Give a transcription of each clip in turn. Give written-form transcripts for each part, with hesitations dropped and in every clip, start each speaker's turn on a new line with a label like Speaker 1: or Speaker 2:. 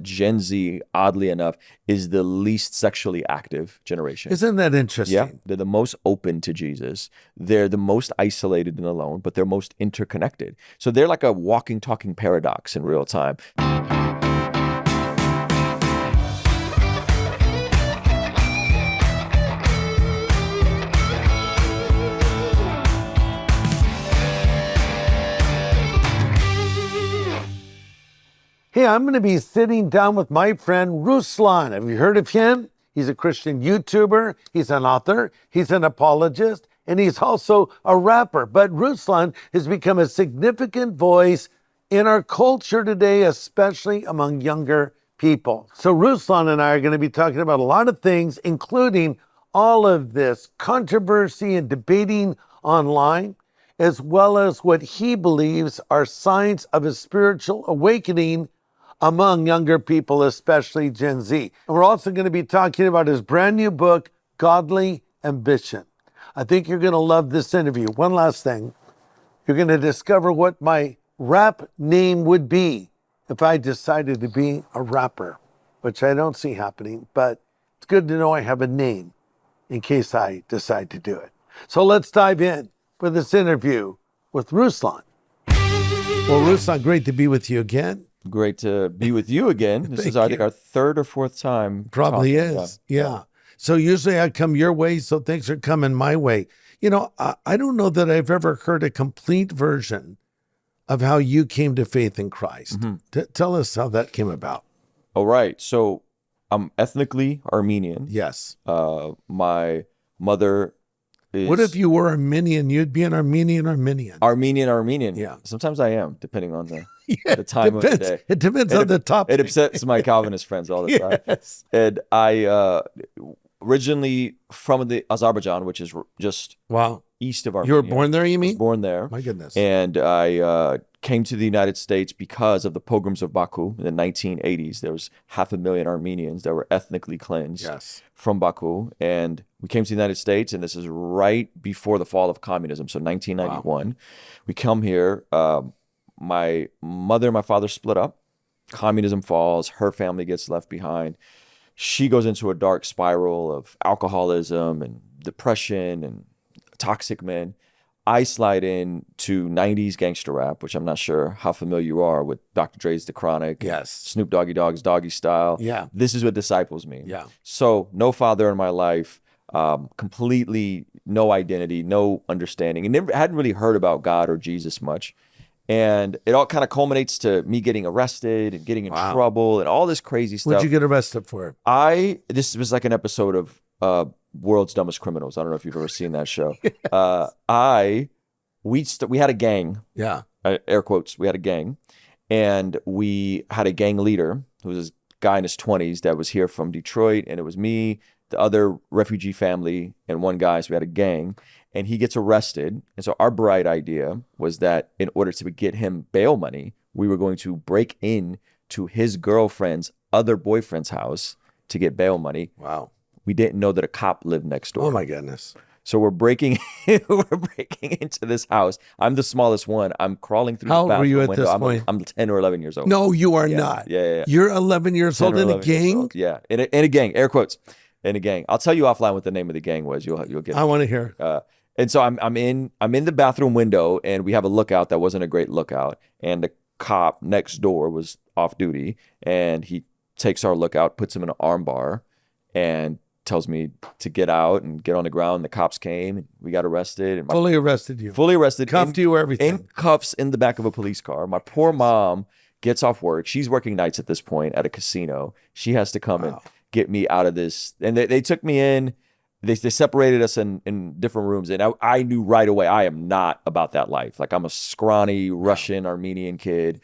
Speaker 1: Gen Z, oddly enough, is the least sexually active generation.
Speaker 2: Isn't that interesting?
Speaker 1: Yeah, they're the most open to Jesus. They're the most isolated and alone, but they're most interconnected. So they're like a walking, talking paradox in real time.
Speaker 2: Hey, I'm going to be sitting down with my friend Ruslan. Have you heard of him? He's a Christian YouTuber, he's an author, he's an apologist, and he's also a rapper. But Ruslan has become a significant voice in our culture today, especially among younger people. So Ruslan and I are going to be talking about a lot of things, including all of this controversy and debating online, as well as what he believes are signs of a spiritual awakening among younger people, especially Gen Z. And we're also going to be talking about his brand new book, Godly Ambition. I think you're going to love this interview. One last thing. You're going to discover what my rap name would be if I decided to be a rapper, which I don't see happening, but it's good to know I have a name in case I decide to do it. So let's dive in with this interview with Ruslan. Well, Ruslan, great to be with you again.
Speaker 1: Great to be with you again. This is, I think, our third or fourth time.
Speaker 2: Probably is. Yeah. So usually I come your way, so thanks for coming my way. You know, I don't know that I've ever heard a complete version of how you came to faith in Christ. Tell us how that came about.
Speaker 1: All right. So I'm ethnically Armenian.
Speaker 2: Yes.
Speaker 1: My mother is...
Speaker 2: What if you were Armenian? You'd be an Armenian.
Speaker 1: Armenian.
Speaker 2: Yeah.
Speaker 1: Sometimes I am, depending on the time of the day.
Speaker 2: It depends on the topic.
Speaker 1: It upsets my Calvinist friends all the time.
Speaker 2: Yes.
Speaker 1: And I originally from the Azerbaijan, which is just east of Armenia.
Speaker 2: You were born there, you mean?
Speaker 1: I was born there.
Speaker 2: My goodness.
Speaker 1: And I came to the United States because of the pogroms of Baku in the 1980s. There was 500,000 Armenians that were ethnically cleansed from Baku. And we came to the United States, and this is right before the fall of communism, so 1991. Wow. We come here. My mother and my father split up. Communism falls. Her family gets left behind. She goes into a dark spiral of alcoholism and depression and toxic men. I slide in to 90s gangster rap, which I'm not sure how familiar you are with Dr. Dre's The Chronic.
Speaker 2: Yes.
Speaker 1: Snoop Doggy Dogg's Doggy Style.
Speaker 2: Yeah.
Speaker 1: This is what disciples mean.
Speaker 2: Yeah.
Speaker 1: So no father in my life, completely no identity, no understanding, and never hadn't really heard about God or Jesus much. And it all kind of culminates to me getting arrested and getting in trouble and all this crazy stuff.
Speaker 2: What'd you get arrested for?
Speaker 1: This was like an episode of World's Dumbest Criminals. I don't know if you've ever seen that show. Yes. We had a gang.
Speaker 2: Yeah.
Speaker 1: Air quotes. We had a gang, and we had a gang leader who was this guy in his 20s that was here from Detroit, and it was me, the other refugee family, and one guy. So we had a gang. And he gets arrested. And so our bright idea was that in order to get him bail money, we were going to break in to his girlfriend's other boyfriend's house to get bail money.
Speaker 2: Wow.
Speaker 1: We didn't know that a cop lived next door.
Speaker 2: Oh my goodness.
Speaker 1: So we're breaking into this house. I'm the smallest one. I'm crawling through
Speaker 2: How
Speaker 1: the bathroom
Speaker 2: old were you at
Speaker 1: window.
Speaker 2: this point?
Speaker 1: I'm 10 or 11 years old.
Speaker 2: No, you are not.
Speaker 1: Yeah.
Speaker 2: You're 11 years old in a gang?
Speaker 1: Yeah, in a gang, air quotes, in a gang. I'll tell you offline what the name of the gang was. You'll get it.
Speaker 2: I want to hear.
Speaker 1: And so I'm in the bathroom window, and we have a lookout that wasn't a great lookout, and the cop next door was off duty, and he takes our lookout, puts him in an arm bar, and tells me to get out and get on the ground. The cops came, and we got arrested. And
Speaker 2: fully arrested you.
Speaker 1: Fully arrested.
Speaker 2: Cuffed you, everything.
Speaker 1: In cuffs in the back of a police car. My poor mom gets off work. She's working nights at this point at a casino. She has to come and get me out of this. And they took me in. They separated us in different rooms, and I knew right away I am not about that life. Like, I'm a scrawny Russian Armenian kid.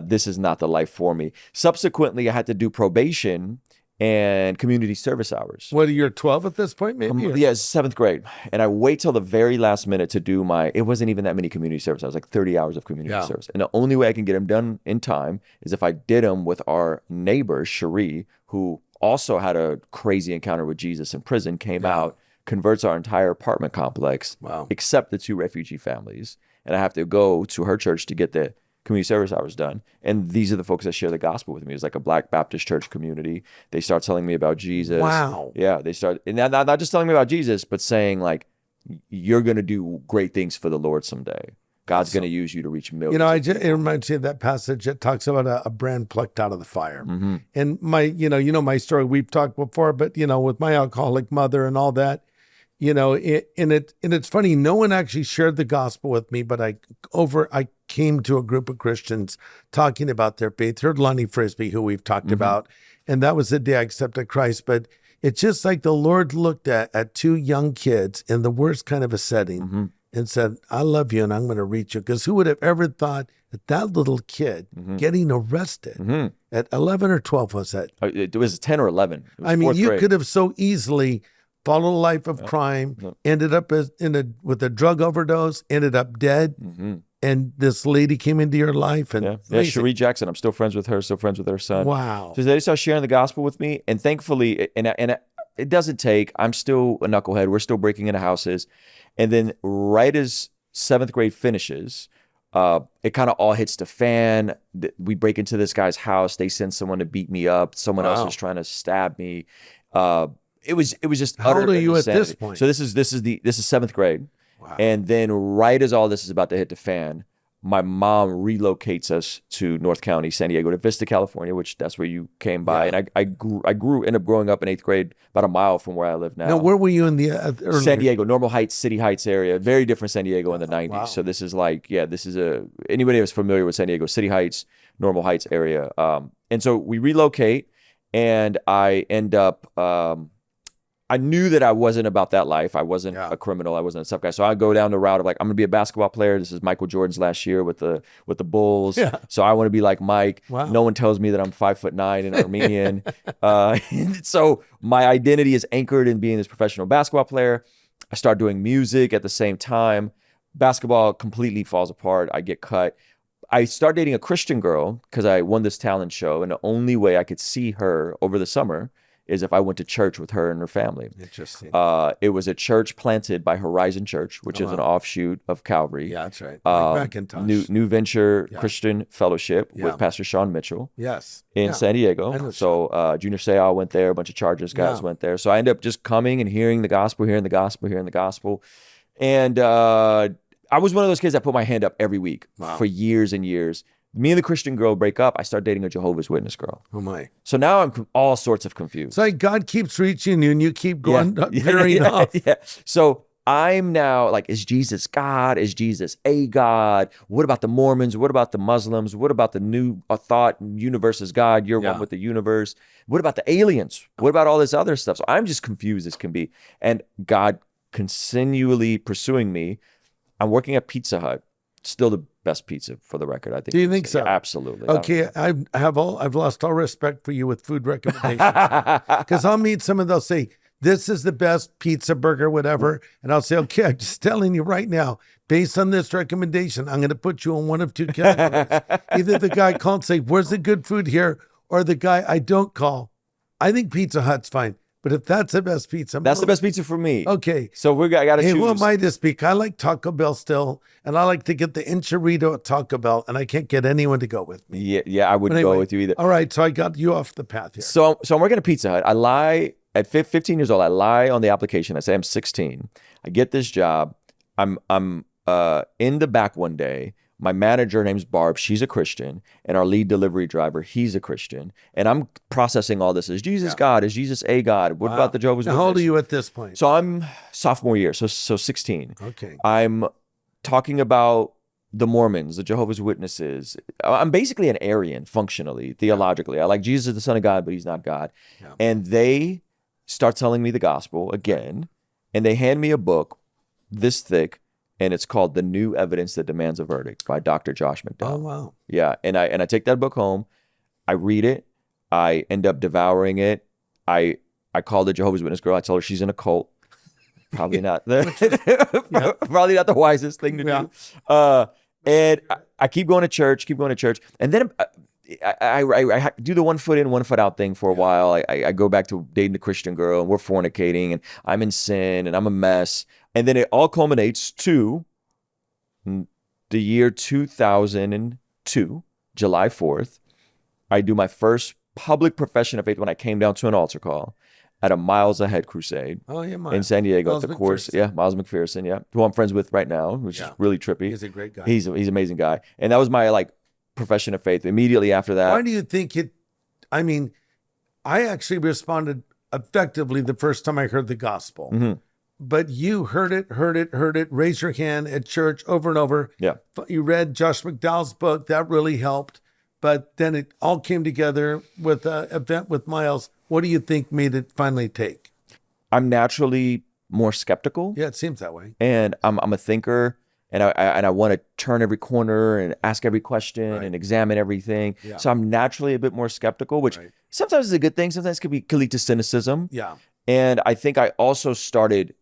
Speaker 1: This is not the life for me. Subsequently, I had to do probation and community service hours.
Speaker 2: What, you're 12 at this point, maybe?
Speaker 1: Yeah, it's 7th grade. And I wait till the very last minute to do it wasn't even that many community service hours, like 30 hours of community service. And the only way I can get them done in time is if I did them with our neighbor, Cherie, who also had a crazy encounter with Jesus in prison, came out, converts our entire apartment complex, except the 2 refugee families. And I have to go to her church to get the community service hours done. And these are the folks that share the gospel with me. It's like a Black Baptist church community. They start telling me about Jesus.
Speaker 2: Wow.
Speaker 1: Yeah, they start, and not just telling me about Jesus, but saying like, you're going to do great things for the Lord someday. God's going to use you to reach millions.
Speaker 2: It reminds me of that passage that talks about a brand plucked out of the fire.
Speaker 1: Mm-hmm.
Speaker 2: And my story, we've talked before, but, with my alcoholic mother and all that, and it's funny, no one actually shared the gospel with me, but I came to a group of Christians talking about their faith. Heard Lonnie Frisbee, who we've talked about, and that was the day I accepted Christ. But it's just like the Lord looked at two young kids in the worst kind of a setting and said, I love you and I'm going to reach you. Because who would have ever thought that little kid getting arrested at 11 or 12 was that?
Speaker 1: It was 10 or 11.
Speaker 2: I mean, you could have so easily followed a life of crime, ended up with a drug overdose, ended up dead. And this lady came into your life. And
Speaker 1: Cherie Jackson. I'm still friends with her, still friends with her son.
Speaker 2: Wow.
Speaker 1: So they started sharing the gospel with me. And thankfully, and it doesn't take, I'm still a knucklehead. We're still breaking into houses. And then right as 7th grade finishes, it kind of all hits the fan. We break into this guy's house. They send someone to beat me up. Someone else was trying to stab me. It was just
Speaker 2: how
Speaker 1: utter
Speaker 2: old are you
Speaker 1: insanity.
Speaker 2: at this point?
Speaker 1: So this is 7th grade. Wow. And then right as all this is about to hit the fan, my mom relocates us to North County, San Diego, to Vista, California, which that's where you came by. And I ended up growing up in 8th grade, about a mile from where I live now.
Speaker 2: Now, where were you in the early...
Speaker 1: San Diego, Normal Heights, City Heights area. Very different San Diego in the 90s. Wow. So this is like, anybody that's familiar with San Diego, City Heights, Normal Heights area. And so we relocate, and I end up... I knew that I wasn't about that life. I wasn't a criminal. I wasn't a tough guy. So I go down the route of like, I'm gonna be a basketball player. This is Michael Jordan's last year with the Bulls. Yeah. So I want to be like Mike. Wow. No one tells me that I'm 5'9" and Armenian. So my identity is anchored in being this professional basketball player. I start doing music at the same time. Basketball completely falls apart. I get cut. I start dating a Christian girl because I won this talent show, and the only way I could see her over the summer is if I went to church with her and her family.
Speaker 2: Interesting.
Speaker 1: It was a church planted by Horizon Church, which is an offshoot of Calvary.
Speaker 2: Yeah, that's right. Macintosh.
Speaker 1: New Venture Christian Fellowship with Pastor Sean Mitchell.
Speaker 2: Yes.
Speaker 1: In San Diego. So Junior Seau went there. A bunch of Chargers guys went there. So I ended up just coming and hearing the gospel. And I was one of those kids that put my hand up every week for years and years. Me and the Christian girl break up. I start dating a Jehovah's Witness girl.
Speaker 2: Oh my!
Speaker 1: So now I'm all sorts of confused.
Speaker 2: So like God keeps reaching you, and you keep going veering off.
Speaker 1: Yeah. So I'm now like, is Jesus God? Is Jesus a God? What about the Mormons? What about the Muslims? What about the new thought universe is God? You're one with the universe. What about the aliens? What about all this other stuff? So I'm just confused as can be. And God continually pursuing me. I'm working at Pizza Hut. Still the best pizza, for the record, I think.
Speaker 2: Do you think so?
Speaker 1: Yeah, absolutely.
Speaker 2: Okay, I've lost all respect for you with food recommendations because I'll meet someone, they'll say this is the best pizza, burger, whatever, and I'll say, okay, I'm just telling you right now, based on this recommendation, I'm going to put you in one of two categories. Either the guy called and say, "Where's the good food here?" or the guy I don't call. I think Pizza Hut's fine. But if that's the best pizza,
Speaker 1: that's the best pizza for me.
Speaker 2: Okay.
Speaker 1: So I got to choose.
Speaker 2: Hey, who am I to speak? I like Taco Bell still, and I like to get the enchilada at Taco Bell, and I can't get anyone to go with me.
Speaker 1: Yeah, I wouldn't go with you either.
Speaker 2: All right, so I got you off the path here.
Speaker 1: So I'm working at Pizza Hut. I lie at 15 years old. I lie on the application. I say I'm 16. I get this job. I'm in the back one day. My manager, her name's Barb, she's a Christian, and our lead delivery driver, he's a Christian. And I'm processing all this. Is Jesus God? Is Jesus a God? What about the Jehovah's Witness?
Speaker 2: How old are you at this point?
Speaker 1: So I'm sophomore year, so 16.
Speaker 2: Okay.
Speaker 1: I'm talking about the Mormons, the Jehovah's Witnesses. I'm basically an Aryan, functionally, theologically. I like Jesus is the Son of God, but he's not God. Yeah. And they start telling me the gospel again, and they hand me a book this thick, and it's called The New Evidence That Demands a Verdict by Dr. Josh McDowell.
Speaker 2: Oh, wow.
Speaker 1: Yeah, and I take that book home. I read it. I end up devouring it. I call the Jehovah's Witness girl. I tell her she's in a cult. Probably not probably not the wisest thing to do. And I keep going to church, And then I do the 1 foot in, 1 foot out thing for a while. I go back to dating the Christian girl, and we're fornicating, and I'm in sin, and I'm a mess. And then it all culminates to the year 2002. 2002, July 4th, I do my first public profession of faith when I came down to an altar call at a Miles Ahead crusade in San Diego at the course. Yeah, Miles McPherson, who I'm friends with right now, which is really trippy.
Speaker 2: He's a great guy.
Speaker 1: He's an amazing guy. And that was my like profession of faith. Immediately after that.
Speaker 2: Why do you think it, I mean, I actually responded effectively the first time I heard the gospel.
Speaker 1: Mm-hmm.
Speaker 2: But you heard it, raise your hand at church over and over.
Speaker 1: Yeah.
Speaker 2: You read Josh McDowell's book. That really helped. But then it all came together with an event with Miles. What do you think made it finally take?
Speaker 1: I'm naturally more skeptical.
Speaker 2: Yeah, it seems that way.
Speaker 1: And I'm a thinker, and I want to turn every corner and ask every question and examine everything. Yeah. So I'm naturally a bit more skeptical, which sometimes is a good thing. Sometimes could lead to cynicism.
Speaker 2: Yeah.
Speaker 1: And I think I also started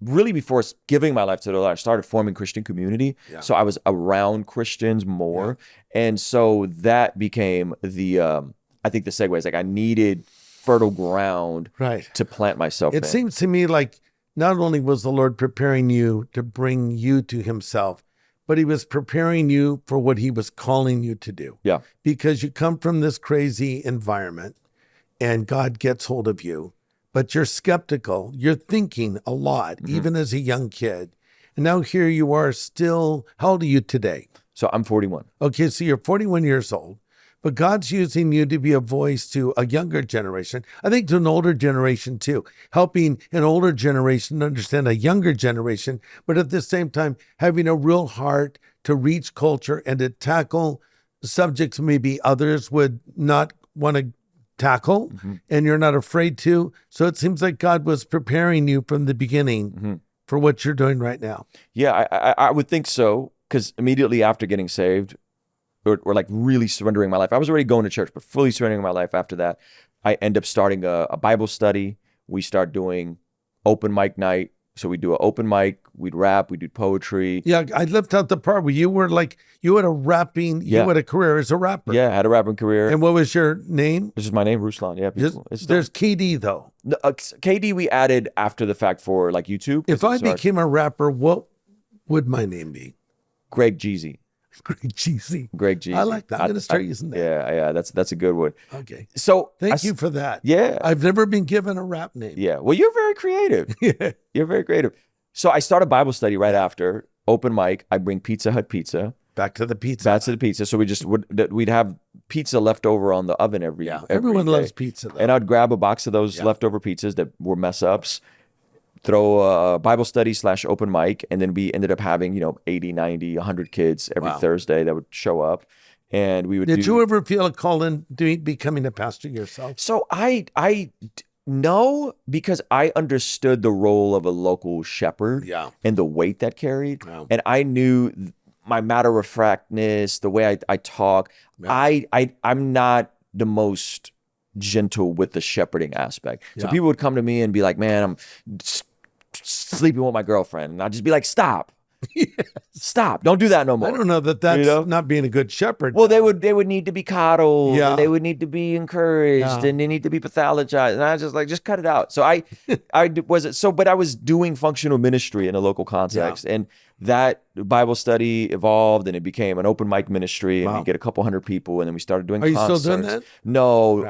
Speaker 1: really before giving my life to the Lord, I started forming Christian community. Yeah. So I was around Christians more. Yeah. And so that became the, I think the segue is like I needed fertile ground to plant myself in.
Speaker 2: It seems to me like not only was the Lord preparing you to bring you to himself, but he was preparing you for what he was calling you to do.
Speaker 1: Yeah.
Speaker 2: Because you come from this crazy environment and God gets hold of you. But you're skeptical. You're thinking a lot, even as a young kid. And now here you are still, how old are you today?
Speaker 1: So I'm 41.
Speaker 2: Okay, so you're 41 years old. But God's using you to be a voice to a younger generation. I think to an older generation too. Helping an older generation understand a younger generation. But at the same time, having a real heart to reach culture and to tackle subjects maybe others would not want to tackle, and you're not afraid to. So it seems like God was preparing you from the beginning for what you're doing right now.
Speaker 1: Yeah, I would think so, because immediately after getting saved, or like really surrendering my life, I was already going to church, but fully surrendering my life after that, I end up starting a Bible study. We start doing open mic night. So we do an open mic, we'd rap, we'd do poetry.
Speaker 2: Yeah, I left out the part where you were like, you had a rapping, you had a career as a rapper.
Speaker 1: Yeah, I had a rapping career.
Speaker 2: And what was your name?
Speaker 1: This is my name, Ruslan. Yeah.
Speaker 2: There's KD though.
Speaker 1: KD we added after the fact for like YouTube.
Speaker 2: If I became a rapper, what would my name be?
Speaker 1: Greg Jeezy.
Speaker 2: Greg Jeezy.
Speaker 1: Greg Jeezy.
Speaker 2: I like that. I'm going to start using that.
Speaker 1: Yeah, that's a good one.
Speaker 2: Okay.
Speaker 1: So
Speaker 2: thank you for that.
Speaker 1: Yeah.
Speaker 2: I've never been given a rap name.
Speaker 1: Yeah. Well, you're very creative.
Speaker 2: Yeah.
Speaker 1: You're very creative. So I started Bible study right after open mic. I bring Pizza Hut pizza.
Speaker 2: Back to the pizza.
Speaker 1: So we'd have pizza left over on the oven every
Speaker 2: everyone
Speaker 1: day.
Speaker 2: loves pizza though.
Speaker 1: And I'd grab a box of those leftover pizzas that were mess ups, throw a Bible study / open mic, and then we ended up having 80, 90, 100 kids every Thursday that would show up, and we would.
Speaker 2: Did you ever feel a call in becoming a pastor yourself?
Speaker 1: So I no, because I understood the role of a local shepherd and the weight that carried, and I knew my matter of factness, the way I talk. I'm not the most gentle with the shepherding aspect. So people would come to me and be like, "Man, I'm sleeping with my girlfriend," and I'd just be like, "Stop." Stop! Don't do that no more.
Speaker 2: I don't know that's not being a good shepherd.
Speaker 1: Well, they would need to be coddled. Yeah. They would need to be encouraged, and they need to be pathologized. And I just cut it out. So but I was doing functional ministry in a local context, and that Bible study evolved, and it became an open mic ministry, and we get a couple hundred people, and then we started doing concerts.
Speaker 2: Are you still doing that?
Speaker 1: No,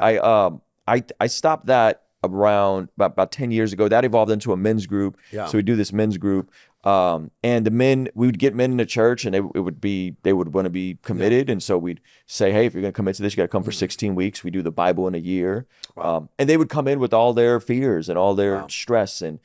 Speaker 1: I stopped that around about 10 years ago. That evolved into a men's group. Yeah. So we do this men's group. And the men, we would get men in the church, and they would want to be committed. And so we'd say, hey, if you're going to commit to this, you got to come for 16 weeks. We do the Bible in a year. And they would come in with all their fears and all their stress. And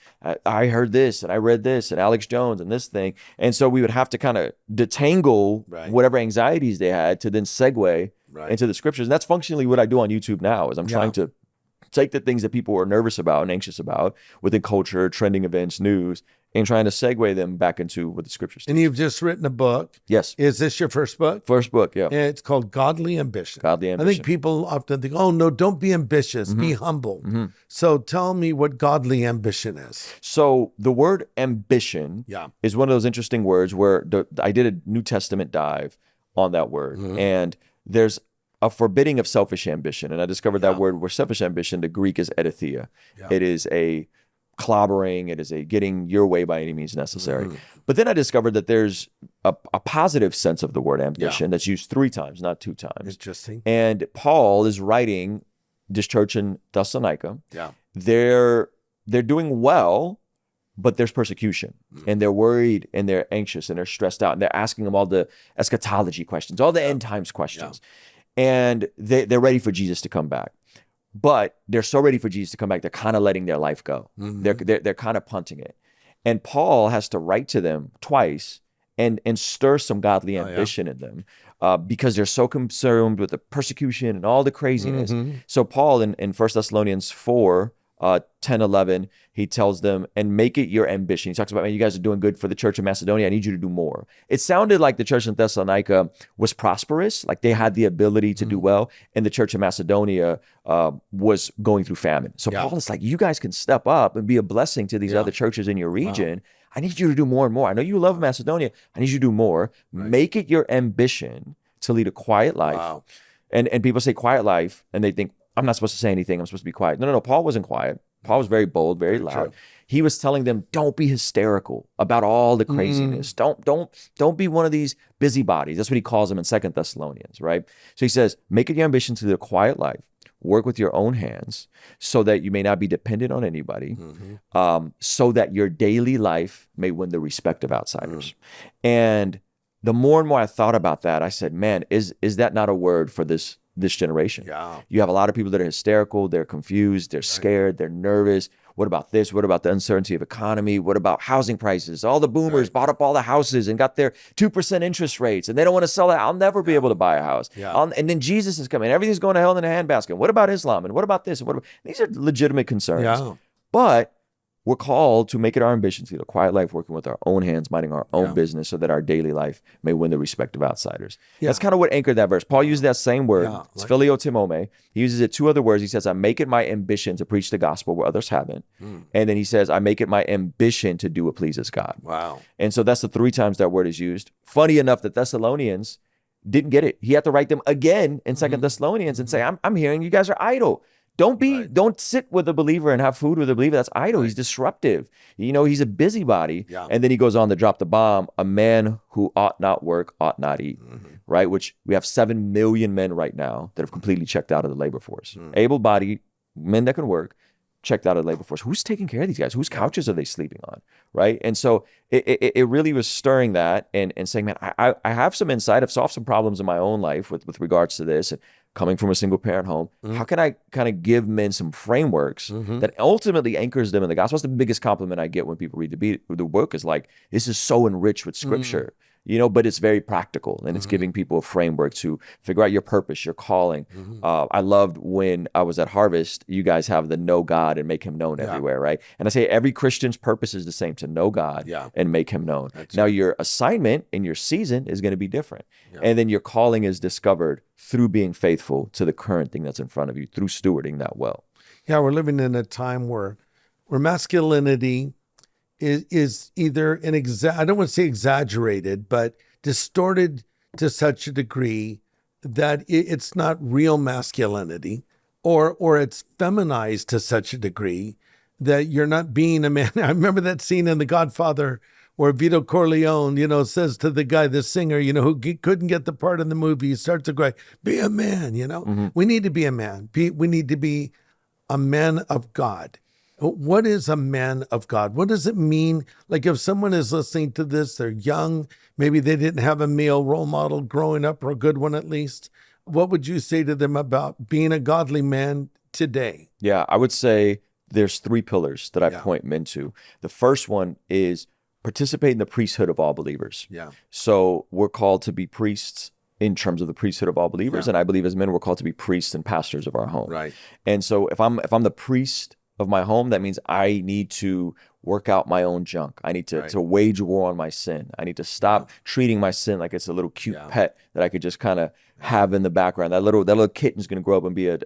Speaker 1: I heard this, and I read this, and Alex Jones and this thing. And so we would have to kind of detangle whatever anxieties they had to then segue into the scriptures. And that's functionally what I do on YouTube now, is I'm trying to take the things that people are nervous about and anxious about within culture, trending events, news, and trying to segue them back into what the scriptures teach.
Speaker 2: And you've just written a book.
Speaker 1: Yes.
Speaker 2: Is this your first book?
Speaker 1: First book, yeah.
Speaker 2: And it's called Godly Ambition.
Speaker 1: Godly Ambition.
Speaker 2: I think people often think, oh, no, don't be ambitious. Be humble. So tell me what godly ambition is.
Speaker 1: So the word ambition is one of those interesting words where I did a New Testament dive on that word. And there's a forbidding of selfish ambition. And I discovered that word where selfish ambition, the Greek is aletheia. It is a clobbering. It is a getting your way by any means necessary. But then I discovered that there's a positive sense of the word ambition that's used 3 times, not 2 times.
Speaker 2: Interesting.
Speaker 1: And Paul is writing this church in Thessalonica.
Speaker 2: Yeah.
Speaker 1: They're doing well, but there's persecution, and they're worried, and they're anxious, and they're stressed out, and they're asking them all the eschatology questions, all the end times questions. And they're ready for Jesus to come back. But they're so ready for Jesus to come back, they're kind of letting their life go. They're kind of punting it. And Paul has to write to them twice and stir some godly ambition in them because they're so consumed with the persecution and all the craziness. So Paul in 1 Thessalonians 4, 10, 11, he tells them, and make it your ambition. He talks about, man, you guys are doing good for the church of Macedonia. I need you to do more. It sounded like the church in Thessalonica was prosperous, like they had the ability to do well, and the church of Macedonia was going through famine. So Paul is like, you guys can step up and be a blessing to these other churches in your region. I need you to do more and more. I know you love Macedonia. I need you to do more. Make it your ambition to lead a quiet life. And people say quiet life, and they think, I'm not supposed to say anything. I'm supposed to be quiet. No. Paul wasn't quiet. Paul was very bold, very loud. True. He was telling them, don't be hysterical about all the craziness. Don't be one of these busybodies. That's what he calls them in 2 Thessalonians, right? So he says, make it your ambition to live a quiet life. Work with your own hands so that you may not be dependent on anybody, so that your daily life may win the respect of outsiders. And the more and more I thought about that, I said, man, is that not a word for this generation? You have a lot of people that are hysterical, they're confused, they're scared, they're nervous. What about this? What about the uncertainty of economy? What about housing prices? All the boomers bought up all the houses and got their 2% interest rates, and they don't want to sell it. I'll never be able to buy a house. And then Jesus is coming. Everything's going to hell in a handbasket. What about Islam? And what about this? And these are legitimate concerns. But we're called to make it our ambition to lead a quiet life, working with our own hands, minding our own business, so that our daily life may win the respect of outsiders. That's kind of what anchored that verse. Paul used that same word. It's phileo timome. He uses it 2 other words. He says, I make it my ambition to preach the gospel where others haven't. And then he says, I make it my ambition to do what pleases God. And so that's the 3 times that word is used. Funny enough, the Thessalonians didn't get it. He had to write them again in 2 Thessalonians and say, I'm hearing you guys are idle. Don't sit with a believer and have food with a believer. That's idle. He's disruptive. He's a busybody. And then he goes on to drop the bomb. A man who ought not work, ought not eat. Right? Which we have 7 million men right now that have completely checked out of the labor force. Able-bodied men that can work, checked out of the labor force. Who's taking care of these guys? Whose couches are they sleeping on? Right? And so it really was stirring that and saying, man, I have some insight. I've solved some problems in my own life with regards to this. And coming from a single parent home, how can I kind of give men some frameworks that ultimately anchors them in the gospel? That's the biggest compliment I get when people read the book is like, this is so enriched with scripture, but it's very practical, and it's giving people a framework to figure out your purpose, your calling. I loved when I was at Harvest, you guys have the know God and make him known everywhere, right? And I say every Christian's purpose is the same, to know God and make him known. Now your assignment in your season is going to be different. And then your calling is discovered through being faithful to the current thing that's in front of you, through stewarding that well.
Speaker 2: Yeah, we're living in a time where masculinity is either I don't want to say exaggerated, but distorted to such a degree that it's not real masculinity, or it's feminized to such a degree that you're not being a man. I remember that scene in The Godfather where Vito Corleone, says to the guy, the singer, who couldn't get the part in the movie, he starts to cry, be a man, We need to be a man. We need to be a man of God. What is a man of God? What does it mean? Like if someone is listening to this, they're young, maybe they didn't have a male role model growing up, or a good one at least. What would you say to them about being a godly man today?
Speaker 1: Yeah, I would say there's 3 pillars that I point men to. The first one is participate in the priesthood of all believers. So we're called to be priests in terms of the priesthood of all believers. And I believe as men, we're called to be priests and pastors of our home. And so if I'm the priest of my home, that means I need to work out my own junk. I need to wage war on my sin. I need to stop treating my sin like it's a little cute pet that I could just kind of have in the background. That little kitten's going to grow up and be a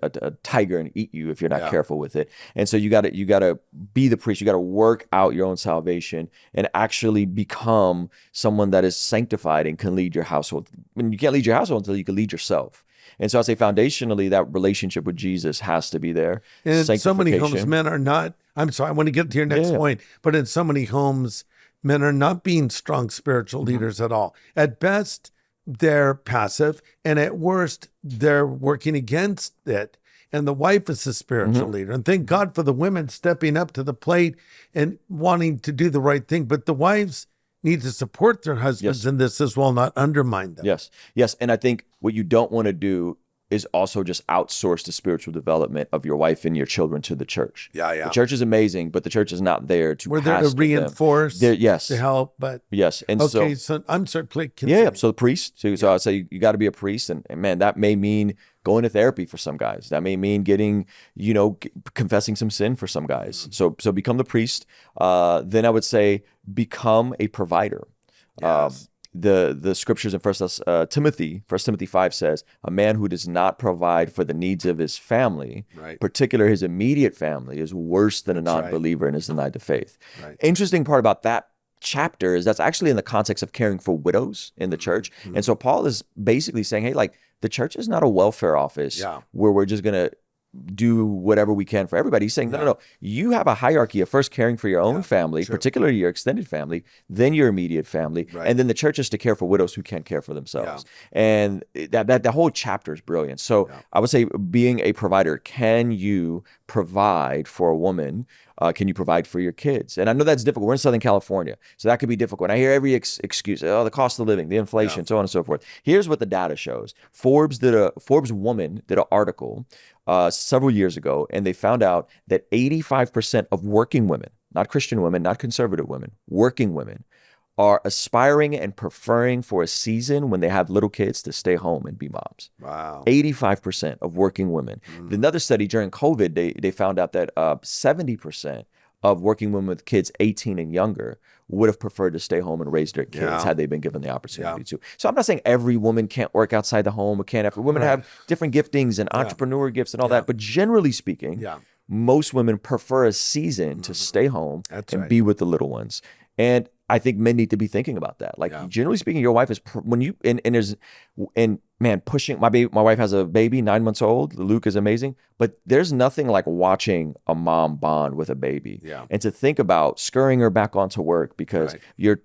Speaker 1: tiger and eat you if you're not careful with it. And so you got to be the priest. You got to work out your own salvation and actually become someone that is sanctified and can lead your household. And you can't lead your household until you can lead yourself. And so I say foundationally, that relationship with Jesus has to be there.
Speaker 2: And in so many homes, men are not I'm sorry, I want to get to your next point, but in so many homes, men are not being strong spiritual leaders at all. At best, they're passive, and at worst, they're working against it. And the wife is the spiritual leader. And thank God for the women stepping up to the plate and wanting to do the right thing. But the wives need to support their husbands in this as well, not undermine them.
Speaker 1: Yes. And I think what you don't want to do is also just outsource the spiritual development of your wife and your children to the church. The church is amazing, but the church is not there to
Speaker 2: We're there to reinforce, to help, but...
Speaker 1: And
Speaker 2: okay, so I'm sorry, continue.
Speaker 1: So the priest, so I'd say you got to be a priest, and man, that may mean going to therapy for some guys. That may mean getting, confessing some sin for some guys. So become the priest. Then I would say become a provider. The scriptures in First Timothy 5 says, a man who does not provide for the needs of his family, particularly his immediate family, is worse than a non-believer and is denied the faith. Interesting part about that chapter is that's actually in the context of caring for widows in the church. And so Paul is basically saying, hey, like, the church is not a welfare office where we're just going to do whatever we can for everybody. He's saying, no. You have a hierarchy of first caring for your own family, particularly your extended family, then your immediate family, and then the church is to care for widows who can't care for themselves. And that whole chapter is brilliant. So I would say, being a provider, can you provide for a woman? Can you provide for your kids? And I know that's difficult. We're in Southern California, so that could be difficult. I hear every excuse, the cost of living, the inflation, so on and so forth. Here's what the data shows. Forbes woman did an article several years ago, and they found out that 85% of working women, not Christian women, not conservative women, working women, are aspiring and preferring for a season when they have little kids to stay home and be moms.
Speaker 2: Wow.
Speaker 1: 85% of working women. Another study during COVID, they found out that 70% of working women with kids 18 and younger would have preferred to stay home and raise their kids had they been given the opportunity to. So I'm not saying every woman can't work outside the home or can't. Women have different giftings and entrepreneur gifts and all that. But generally speaking, most women prefer a season to stay home and be with the little ones. And I think men need to be thinking about that. Like, generally speaking, your wife is pushing. My wife has a baby, 9 months old. Luke is amazing, but there's nothing like watching a mom bond with a baby. And to think about scurrying her back onto work because your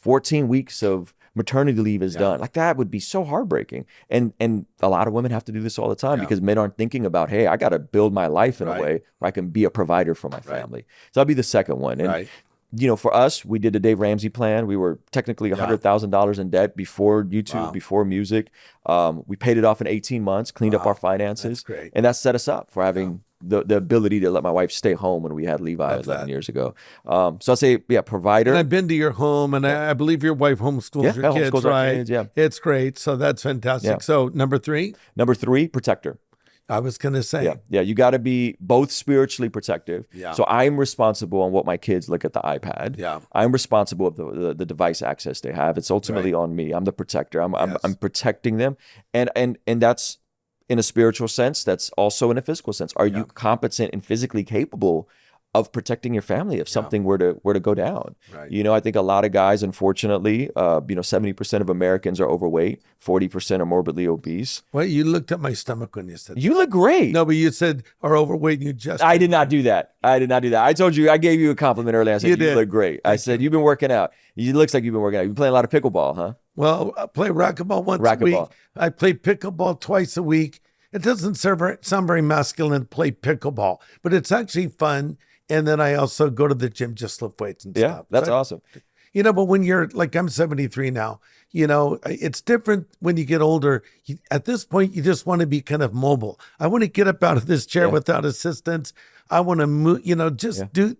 Speaker 1: 14 weeks of maternity leave is done. Like, that would be so heartbreaking. And a lot of women have to do this all the time because men aren't thinking about, hey, I got to build my life in a way where I can be a provider for my family. So that'd be the second one. And for us, we did the Dave Ramsey plan. We were technically $100,000 in debt before YouTube, before music. We paid it off in 18 months, cleaned up our finances.
Speaker 2: That's great.
Speaker 1: And that set us up for having the ability to let my wife stay home when we had Levi 11 years ago. So I'll say, provider.
Speaker 2: And I've been to your home, and I believe your wife homeschools your kids, right? Kids, it's great. So that's fantastic. So number three?
Speaker 1: Number three, protector.
Speaker 2: I was going to say.
Speaker 1: You got to be both spiritually protective. So I'm responsible on what my kids look at the iPad. I'm responsible of the device access they have. It's ultimately on me. I'm the protector. I'm protecting them. And that's in a spiritual sense. That's also in a physical sense. Are you competent and physically capable of protecting your family if something were to go down? I think a lot of guys, unfortunately, 70% of Americans are overweight, 40% are morbidly obese.
Speaker 2: Well, you looked at my stomach when you said that.
Speaker 1: You look great.
Speaker 2: No, but you said are overweight and you just...
Speaker 1: I did not do that. I told you, I gave you a compliment earlier. I said, you look great. I said, you've been working out. It looks like you've been working out. You've been playing a lot of pickleball, huh?
Speaker 2: Well, I play racquetball once a week. I play pickleball twice a week. It doesn't sound very masculine to play pickleball, but it's actually fun. And then I also go to the gym, just lift weights and stuff.
Speaker 1: That's awesome.
Speaker 2: But when you're like, I'm 73 now, it's different when you get older. At this point, you just want to be kind of mobile. I want to get up out of this chair without assistance. I want to move,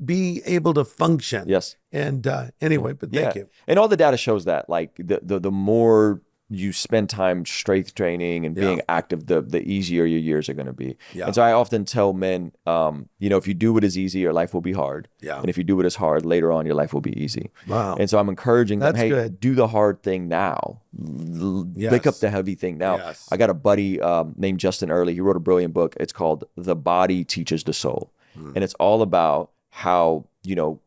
Speaker 2: be able to function. And anyway, but thank you.
Speaker 1: And all the data shows that, like, the more you spend time strength training and being active, the easier your years are going to be. And so I often tell men, if you do what is easy, your life will be hard. And if you do what is hard, later on, your life will be easy. And so I'm encouraging them, hey, do the hard thing now. Pick up the heavy thing now. I got a buddy named Justin Early. He wrote a brilliant book. It's called The Body Teaches the Soul. And it's all about how,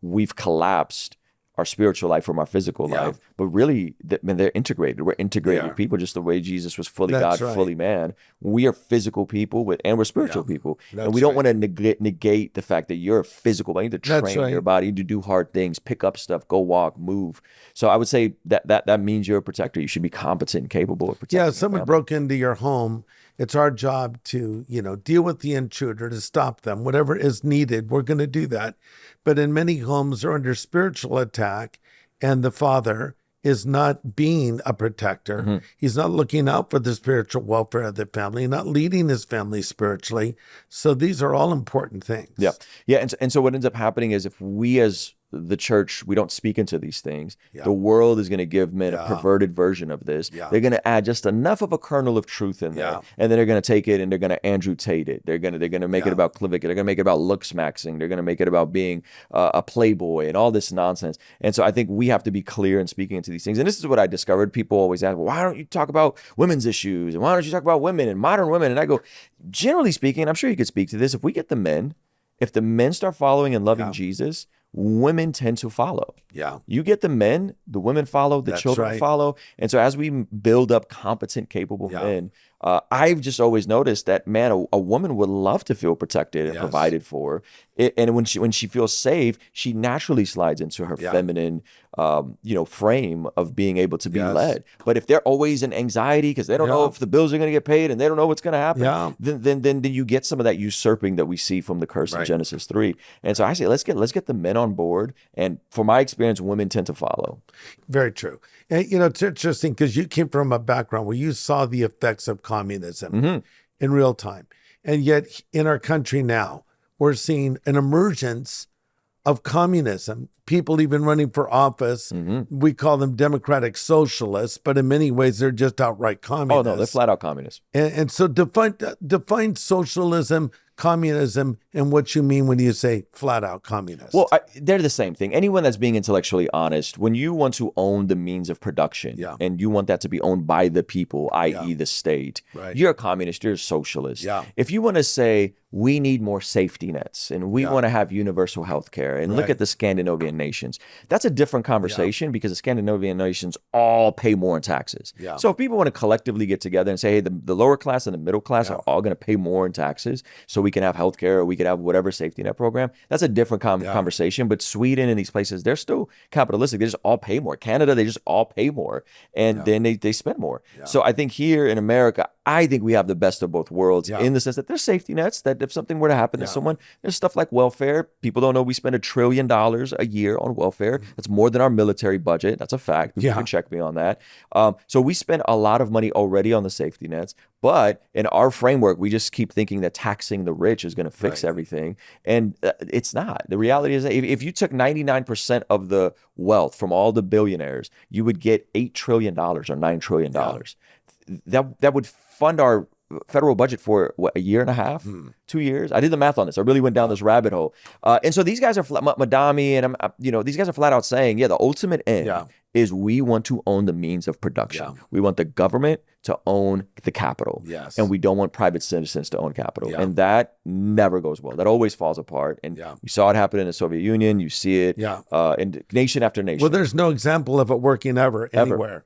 Speaker 1: we've collapsed our spiritual life from our physical life, but really, they're integrated. We're integrated people, just the way Jesus was fully God, fully man. We are physical people, and we're spiritual people. And we don't want to negate the fact that you're a physical body. You need to train your body, to do hard things, pick up stuff, go walk, move. So I would say that means you're a protector. You should be competent and capable of protecting.
Speaker 2: Yeah, if someone broke into your home, it's our job to, deal with the intruder, to stop them. Whatever is needed, we're going to do that. But in many homes are under spiritual attack, and the father is not being a protector. He's not looking out for the spiritual welfare of the family, not leading his family spiritually. So these are all important things.
Speaker 1: Yeah. And so what ends up happening is, if we as the church, we don't speak into these things, the world is going to give men a perverted version of this. They're going to add just enough of a kernel of truth in there, and then they're going to take it and they're going to Andrew Tate it. They're going to make it about Clivic. They're going to make it about looks maxing. They're going to make it about being a playboy and all this nonsense. And so I think we have to be clear in speaking into these things. And this is what I discovered. People always ask, well, why don't you talk about women's issues? And why don't you talk about women and modern women? And I go, generally speaking, I'm sure you could speak to this, if the men start following and loving Jesus, women tend to follow. You get the men, the women follow, the children follow. And so as we build up competent, capable men, I've just always noticed that, man, a woman would love to feel protected and provided for. And when she feels safe, she naturally slides into her feminine, frame of being able to be led. But if they're always in anxiety because they don't know if the bills are going to get paid and they don't know what's going to happen, then you get some of that usurping that we see from the curse in Genesis 3. And so I say, let's get the men on board. And from my experience, women tend to follow.
Speaker 2: Very true. And, it's interesting because you came from a background where you saw the effects of communism in real time. And yet in our country now, we're seeing an emergence of communism, people even running for office. We call them democratic socialists, but in many ways, they're just outright communists.
Speaker 1: Oh, no, they're flat out communists.
Speaker 2: And so define socialism, communism, and what you mean when you say flat out communist.
Speaker 1: Well, they're the same thing. Anyone that's being intellectually honest, when you want to own the means of production and you want that to be owned by the people, i.e. the state, you're a communist, you're a socialist. If you want to say, we need more safety nets and we want to have universal health care and look at the Scandinavian nations, that's a different conversation because the Scandinavian nations all pay more in taxes. So if people want to collectively get together and say, hey, the lower class and the middle class are all going to pay more in taxes so we can have health care or we can have whatever safety net program, that's a different conversation. But Sweden and these places, they're still capitalistic. They just all pay more. Canada, they just all pay more. And then they spend more. So I think here in America, I think we have the best of both worlds in the sense that there's safety nets, that if something were to happen to someone, there's stuff like welfare. People don't know we spend $1 trillion a year on welfare. That's more than our military budget. That's a fact. People can check me on that. So we spend a lot of money already on the safety nets. But in our framework, we just keep thinking that taxing the rich is going to fix everything. And it's not. The reality is that if you took 99% of the wealth from all the billionaires, you would get $8 trillion or $9 trillion. That would fund our federal budget for a year and a half, 2 years. I did the math on this. I really went down this rabbit hole. And so these guys are Madami and these guys are flat out saying, the ultimate end is we want to own the means of production. We want the government to own the capital. And we don't want private citizens to own capital. And that never goes well. That always falls apart. And we saw it happen in the Soviet Union. You see it in nation after nation.
Speaker 2: Well, there's no example of it working ever anywhere.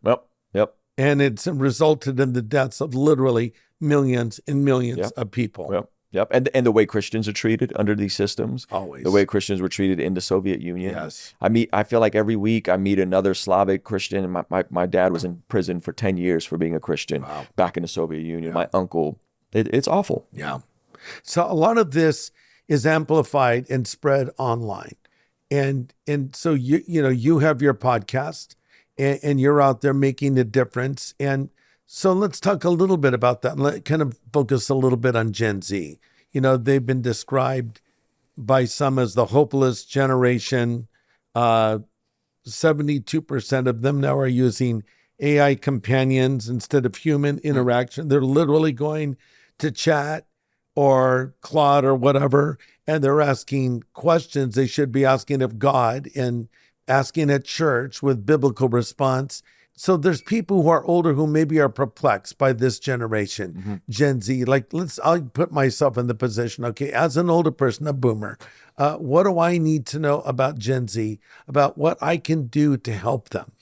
Speaker 1: Yep.
Speaker 2: And it's resulted in the deaths of literally millions and millions of people.
Speaker 1: Yep. And the way Christians are treated under these systems.
Speaker 2: Always.
Speaker 1: The way Christians were treated in the Soviet Union. I feel like every week I meet another Slavic Christian. And my dad was in prison for 10 years for being a Christian back in the Soviet Union. My uncle, it's awful.
Speaker 2: So a lot of this is amplified and spread online. And so you have your podcast and you're out there making a difference. And so let's talk a little bit about that and kind of focus a little bit on Gen Z. They've been described by some as the hopeless generation. 72% of them now are using AI companions instead of human interaction. They're literally going to chat or Claude or whatever, and they're asking questions they should be asking of God and asking at church with biblical response. So there's people who are older who maybe are perplexed by this generation, Gen Z. Like, I'll put myself in the position, okay, as an older person, a boomer, what do I need to know about Gen Z, about what I can do to help them?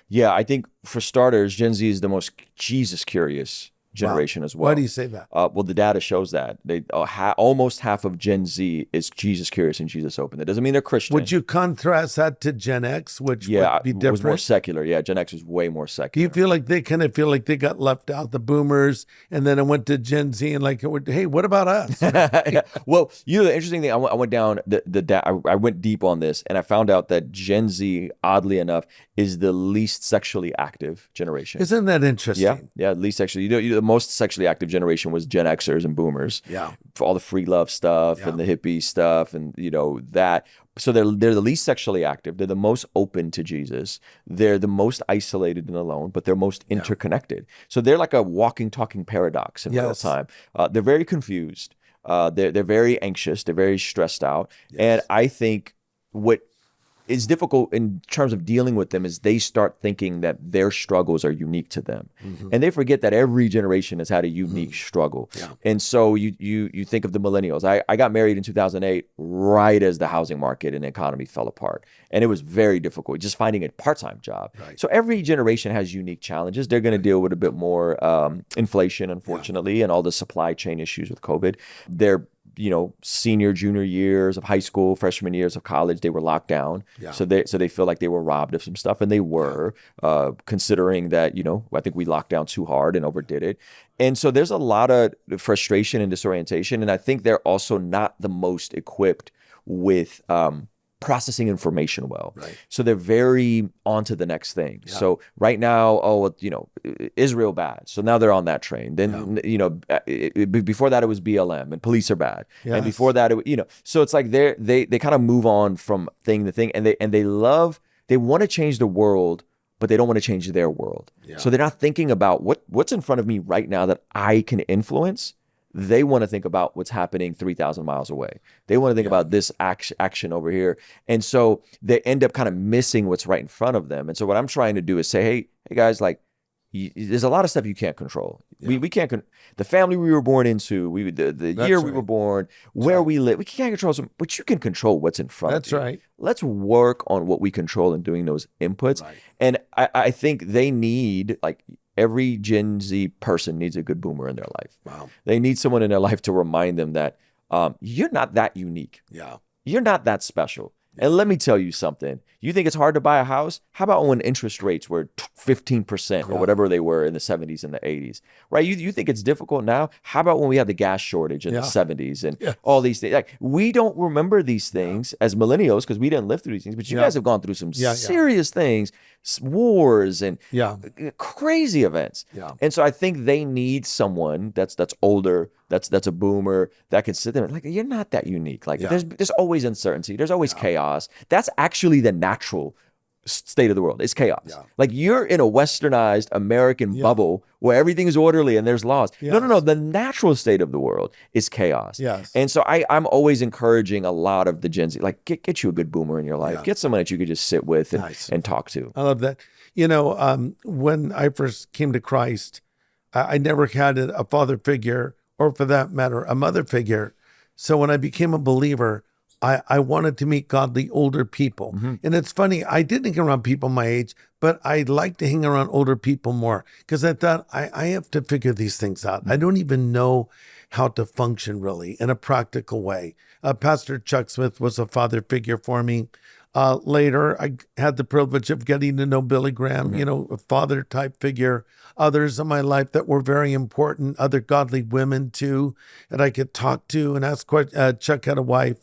Speaker 1: Yeah, I think for starters, Gen Z is the most Jesus curious generation as well.
Speaker 2: Why do you say that?
Speaker 1: Well, the data shows that almost half of Gen Z is Jesus curious and Jesus open. That doesn't mean they're Christian.
Speaker 2: Would you contrast that to Gen X, which would be different?
Speaker 1: Was more secular. Yeah, Gen X was way more secular.
Speaker 2: Do you feel like they kind of feel like they got left out, the boomers, and then it went to Gen Z and like, hey, what about us?
Speaker 1: Yeah. Well, the interesting thing, I went down I went deep on this, and I found out that Gen Z, oddly enough, is the least sexually active generation.
Speaker 2: Isn't that interesting?
Speaker 1: Yeah, least sexually. The most sexually active generation was Gen Xers and boomers.
Speaker 2: Yeah,
Speaker 1: for all the free love stuff and the hippie stuff, and that. So they're the least sexually active. They're the most open to Jesus. They're the most isolated and alone, but they're most interconnected. So they're like a walking, talking paradox in real time. They're very confused. They're very anxious. They're very stressed out. And I think what is difficult in terms of dealing with them is they start thinking that their struggles are unique to them. And they forget that every generation has had a unique struggle. And so you think of the millennials. I got married in 2008, right as the housing market and economy fell apart. And it was very difficult, just finding a part-time job. So every generation has unique challenges. They're going to deal with a bit more inflation, unfortunately, and all the supply chain issues with COVID. They're senior, junior years of high school, freshman years of college, they were locked down. So they feel like they were robbed of some stuff, and they were, considering that, I think we locked down too hard and overdid it. And so there's a lot of frustration and disorientation. And I think they're also not the most equipped with processing information well. So they're very on to the next thing. So right now, Israel bad. So now they're on that train. Then, before that it was BLM and police are bad. And before that, so it's like they kind of move on from thing to thing, and they want to change the world, but they don't want to change their world. So they're not thinking about what's in front of me right now that I can influence. They want to think about what's happening 3,000 miles away. They want to think about this action over here. And so they end up kind of missing what's right in front of them. And so what I'm trying to do is say, hey guys, like, there's a lot of stuff you can't control. We can't the family we were born into, the year we were born, where we live. We can't control some, but you can control what's in front of you.
Speaker 2: That's right.
Speaker 1: Let's work on what we control and doing those inputs. And I think they need, like, every Gen Z person needs a good boomer in their life. They need someone in their life to remind them that you're not that unique. You're not that special. And let me tell you something. You think it's hard to buy a house? How about when interest rates were 15% or whatever they were in the 70s and the 80s, right? You think it's difficult now? How about when we had the gas shortage in the 70s and all these things? Like, we don't remember these things as millennials because we didn't live through these things, but you guys have gone through some serious things, wars and crazy events. And so I think they need someone that's older, that's a boomer, that can sit there and, like, you're not that unique. Like, there's always uncertainty. There's always chaos. That's actually the natural state of the world. It's chaos. Like, you're in a westernized American bubble where everything is orderly and there's laws. No. The natural state of the world is chaos. And so I'm always encouraging a lot of the Gen Z, like, get you a good boomer in your life. Get someone that you could just sit with and talk to.
Speaker 2: I love that. When I first came to Christ, I never had a father figure, or for that matter, a mother figure. So when I became a believer, I wanted to meet godly older people. And it's funny, I didn't hang around people my age, but I like to hang around older people more because I thought I have to figure these things out. I don't even know how to function really in a practical way. Pastor Chuck Smith was a father figure for me. Later, I had the privilege of getting to know Billy Graham, a father type figure. Others in my life that were very important, other godly women too, that I could talk to and ask questions. Chuck had a wife.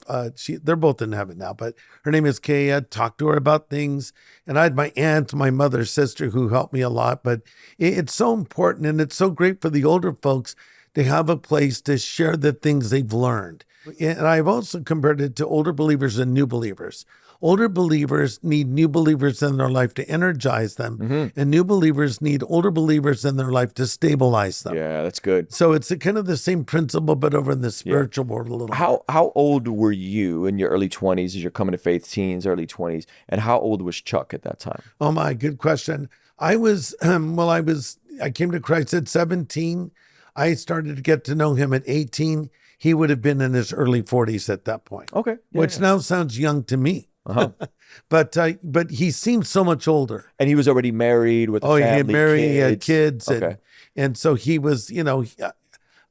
Speaker 2: They're both in heaven now, but her name is Kay. I'd talk to her about things. And I had my aunt, my mother's sister, who helped me a lot. But it's so important, and it's so great for the older folks to have a place to share the things they've learned. And I've also compared it to older believers and new believers. Older believers need new believers in their life to energize them, and new believers need older believers in their life to stabilize them.
Speaker 1: Yeah, that's good.
Speaker 2: So it's kind of the same principle, but over in the spiritual world a little bit.
Speaker 1: How old were you in your early 20s as you're coming to faith, teens, early 20s, and how old was Chuck at that time?
Speaker 2: Oh my, good question. I came to Christ at 17. I started to get to know him at 18. He would have been in his early 40s at that point.
Speaker 1: Okay.
Speaker 2: Which now sounds young to me.
Speaker 1: Uh-huh.
Speaker 2: But he seemed so much older.
Speaker 1: And he was already married with a family,
Speaker 2: he had married,
Speaker 1: kids.
Speaker 2: He had kids.
Speaker 1: Okay.
Speaker 2: And so he was,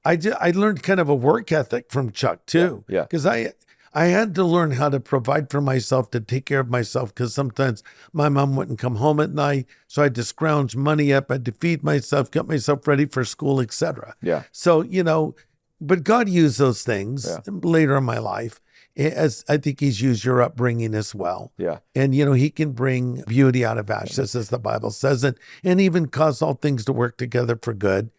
Speaker 2: I learned kind of a work ethic from Chuck too.
Speaker 1: Yeah.
Speaker 2: Because I had to learn how to provide for myself, to take care of myself, because sometimes my mom wouldn't come home at night. So I had to scrounge money up. I had to feed myself, get myself ready for school, etc.
Speaker 1: Yeah.
Speaker 2: So, but God used those things later in my life, as I think he's used your upbringing as well.
Speaker 1: Yeah.
Speaker 2: And, he can bring beauty out of ashes, as the Bible says, and even cause all things to work together for good,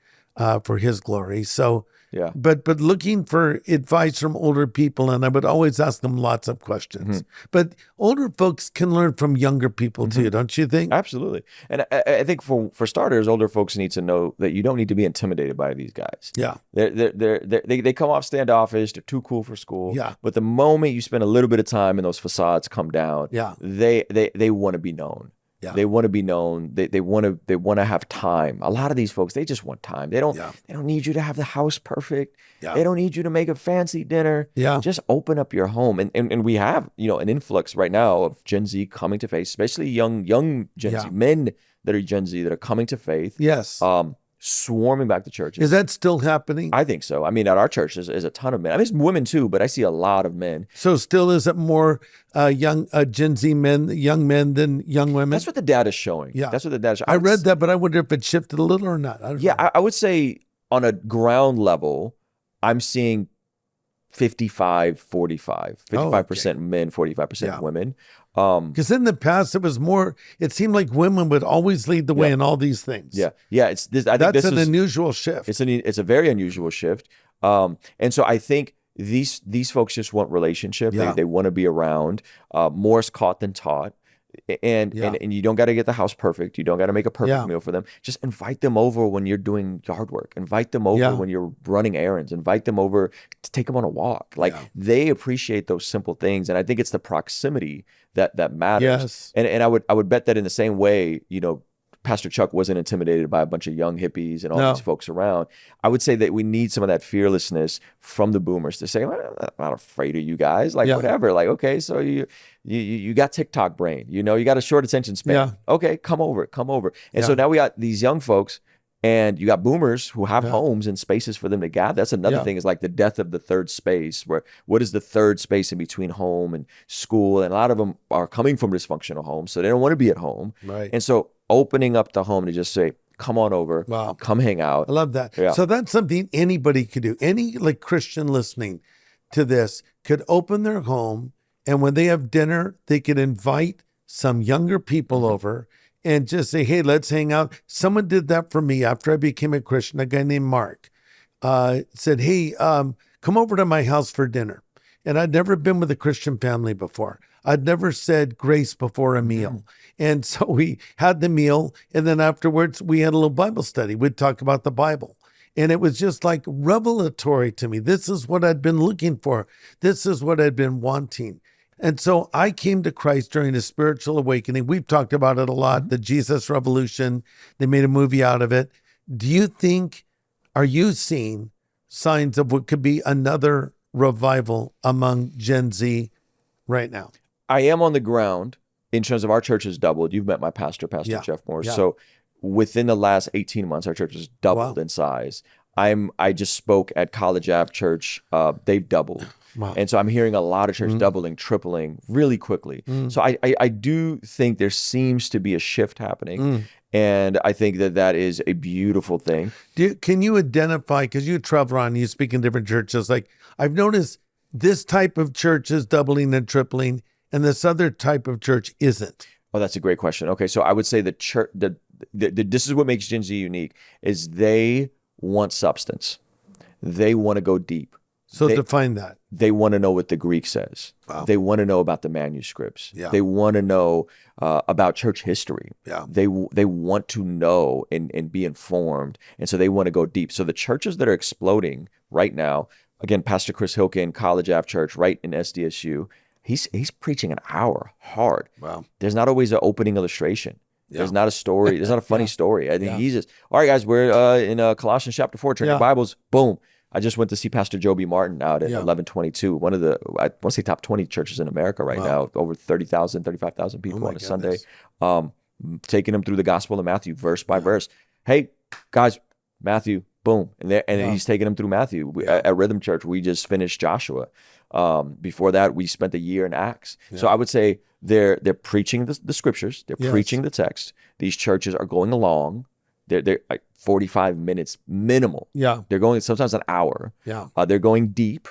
Speaker 2: for his glory. So,
Speaker 1: yeah.
Speaker 2: But looking for advice from older people, and I would always ask them lots of questions. Mm-hmm. But older folks can learn from younger people too, don't you think?
Speaker 1: Absolutely. And I think for starters, older folks need to know that you don't need to be intimidated by these guys.
Speaker 2: Yeah.
Speaker 1: They come off standoffish. They're too cool for school.
Speaker 2: Yeah.
Speaker 1: But the moment you spend a little bit of time and those facades come down, they want to be known. Yeah. They want to be known. They want to have time. A lot of these folks, they just want time. They don't need you to have the house perfect. Yeah. They don't need you to make a fancy dinner. Yeah. Just open up your home. And we have, an influx right now of Gen Z coming to faith, especially young Gen Z, men that are Gen Z that are coming to faith.
Speaker 2: Yes.
Speaker 1: Swarming back to churches.
Speaker 2: Is that still happening?
Speaker 1: I think so. I mean, at our church, there's a ton of men. I mean, it's women too, but I see a lot of men.
Speaker 2: So still, is it more young Gen Z men, young men than young women?
Speaker 1: That's what the data's showing.
Speaker 2: Yeah.
Speaker 1: That's what the data's showing.
Speaker 2: I read that, but I wonder if it shifted a little or not.
Speaker 1: I would say on a ground level, I'm seeing 55, 45, 55% men, 45% women.
Speaker 2: Because in the past, it seemed like women would always lead the way in all these things.
Speaker 1: Yeah. Yeah.
Speaker 2: That's an unusual shift.
Speaker 1: It's a very unusual shift. And so I think these folks just want relationship. Yeah. They want to be around. More is caught than taught. And you don't got to get the house perfect. You don't got to make a perfect meal for them. Just invite them over when you're doing yard work. Invite them over when you're running errands. Invite them over to take them on a walk. They appreciate those simple things. And I think it's the proximity that matters.
Speaker 2: Yes.
Speaker 1: And I would bet that in the same way, Pastor Chuck wasn't intimidated by a bunch of young hippies and all these folks around. I would say that we need some of that fearlessness from the boomers to say, well, I'm not afraid of you guys. Whatever. Okay, so you got TikTok brain. You got a short attention span. Yeah. Okay, come over. And so now we got these young folks, and you got boomers who have homes and spaces for them to gather. That's another thing, is like the death of the third space. What is the third space in between home and school? And a lot of them are coming from dysfunctional homes, so they don't want to be at home.
Speaker 2: Right.
Speaker 1: And so opening up the home to just say, come on over, come hang out.
Speaker 2: I love that.
Speaker 1: Yeah.
Speaker 2: So that's something anybody could do. Any Christian listening to this could open their home, and when they have dinner, they could invite some younger people over and just say, hey, let's hang out. Someone did that for me after I became a Christian. A guy named Mark said, hey, come over to my house for dinner. And I'd never been with a Christian family before. I'd never said grace before a meal. And so we had the meal, and then afterwards we had a little Bible study. We'd talk about the Bible. And it was just revelatory to me. This is what I'd been looking for. This is what I'd been wanting. And so I came to Christ during a spiritual awakening. We've talked about it a lot, the Jesus Revolution. They made a movie out of it. Are you seeing signs of what could be another revival among Gen Z right now?
Speaker 1: I am on the ground in terms of our church has doubled. You've met my pastor, Pastor Jeff Moore. Yeah. So within the last 18 months, our church has doubled in size. I just spoke at College Ave Church. They've doubled. Wow. And so I'm hearing a lot of churches doubling, tripling really quickly. So I do think there seems to be a shift happening. And I think that is a beautiful thing.
Speaker 2: Can you identify, because you travel around, you speak in different churches, I've noticed this type of church is doubling and tripling, and this other type of church isn't.
Speaker 1: Oh, that's a great question. Okay, so I would say the church, this is what makes Gen Z unique, is they want substance. They want to go deep.
Speaker 2: So define that.
Speaker 1: They want to know what the Greek says. Wow. They want to know about the manuscripts. Yeah. They want to know about church history. Yeah. They want to know and be informed. And so they want to go deep. So the churches that are exploding right now, again, Pastor Chris Hilkin, College Ave Church, right in SDSU, he's preaching an hour hard.
Speaker 2: Wow.
Speaker 1: There's not always an opening illustration. There's not a story. There's not a funny story. I think he's just, all right, guys, we're in Colossians chapter 4, turn your Bibles, boom. I just went to see Pastor Joby Martin out at 1122, one of the, I want to say top 20 churches in America right now, over 30,000, 35,000 people on a Sunday, taking them through the Gospel of Matthew, verse by verse. Hey, guys, Matthew, boom. And he's taking them through Matthew. At Rhythm Church, we just finished Joshua. Before that, we spent a year in Acts. So I would say they're preaching the scriptures. They're preaching the text. These churches are going along. They're like 45 minutes minimal. They're going sometimes an hour. They're going deep.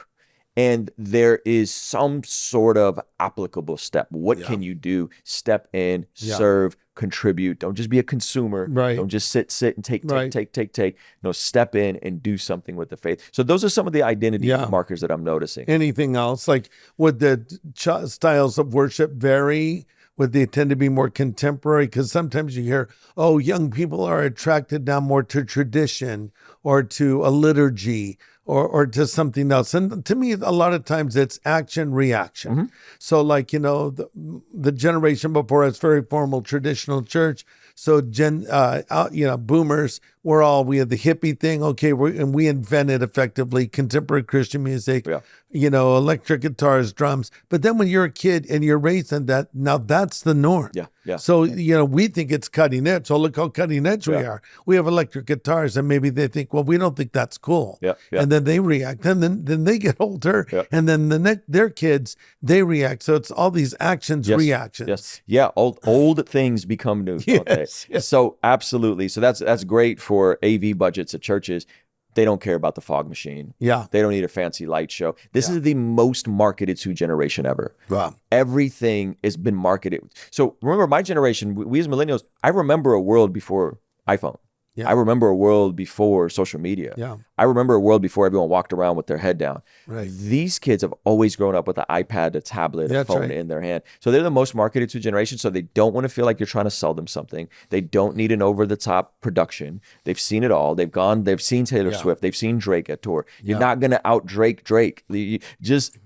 Speaker 1: And there is some sort of applicable step. What can you do? Step in, serve, contribute. Don't just be a consumer. Don't just sit and take. No, step in and do something with the faith. So those are some of the identity markers that I'm noticing.
Speaker 2: Anything else? Like, would the styles of worship vary? Would they tend to be more contemporary? Because sometimes you hear, oh, young people are attracted now more to tradition or to a liturgy or to something else. And to me, a lot of times it's action, reaction. So like, the generation before us, very formal, traditional church. So boomers, we had the hippie thing. Okay. And we invented effectively contemporary Christian music, electric guitars, drums. But then when you're a kid and you're raised in that, now that's the norm. So, we think it's cutting edge. So look how cutting edge we are. We have electric guitars and maybe they think, well, we don't think that's cool. And then they react. And then they get older and then their kids, they react. So it's all these actions, reactions.
Speaker 1: Old things become new. Don't they? So absolutely. So that's great for AV budgets at churches. They don't care about the fog machine. They don't need a fancy light show. This is the most marketed to generation ever. Everything has been marketed. So remember, my generation, we as millennials, I remember a world before iPhone. I remember a world before social media. I remember a world before everyone walked around with their head down. These kids have always grown up with an iPad, a tablet, a phone in their hand. So they're the most marketed to generation. So they don't want to feel like you're trying to sell them something. They don't need an over-the-top production. They've seen it all. They've seen Taylor Swift. They've seen Drake at tour. You're not going to out-Drake Drake. Just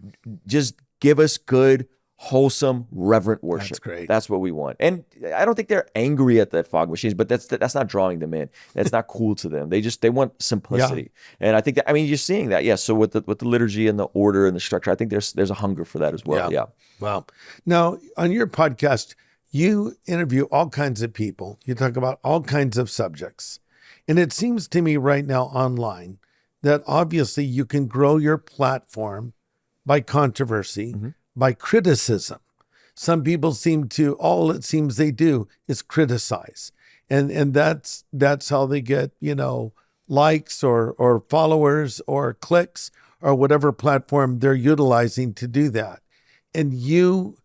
Speaker 1: give us good, wholesome, reverent worship.
Speaker 2: That's great.
Speaker 1: That's what we want. And I don't think they're angry at the fog machines, but that's not drawing them in. That's not cool to them. They want simplicity. And I think that, you're seeing that. So with the liturgy and the order and the structure, I think there's a hunger for that as well.
Speaker 2: Wow. Now, on your podcast, you interview all kinds of people. You talk about all kinds of subjects. And it seems to me right now online that obviously you can grow your platform by controversy, by criticism. Some people all it seems they do is criticize. And that's how they get, likes or followers or clicks or whatever platform they're utilizing to do that. And you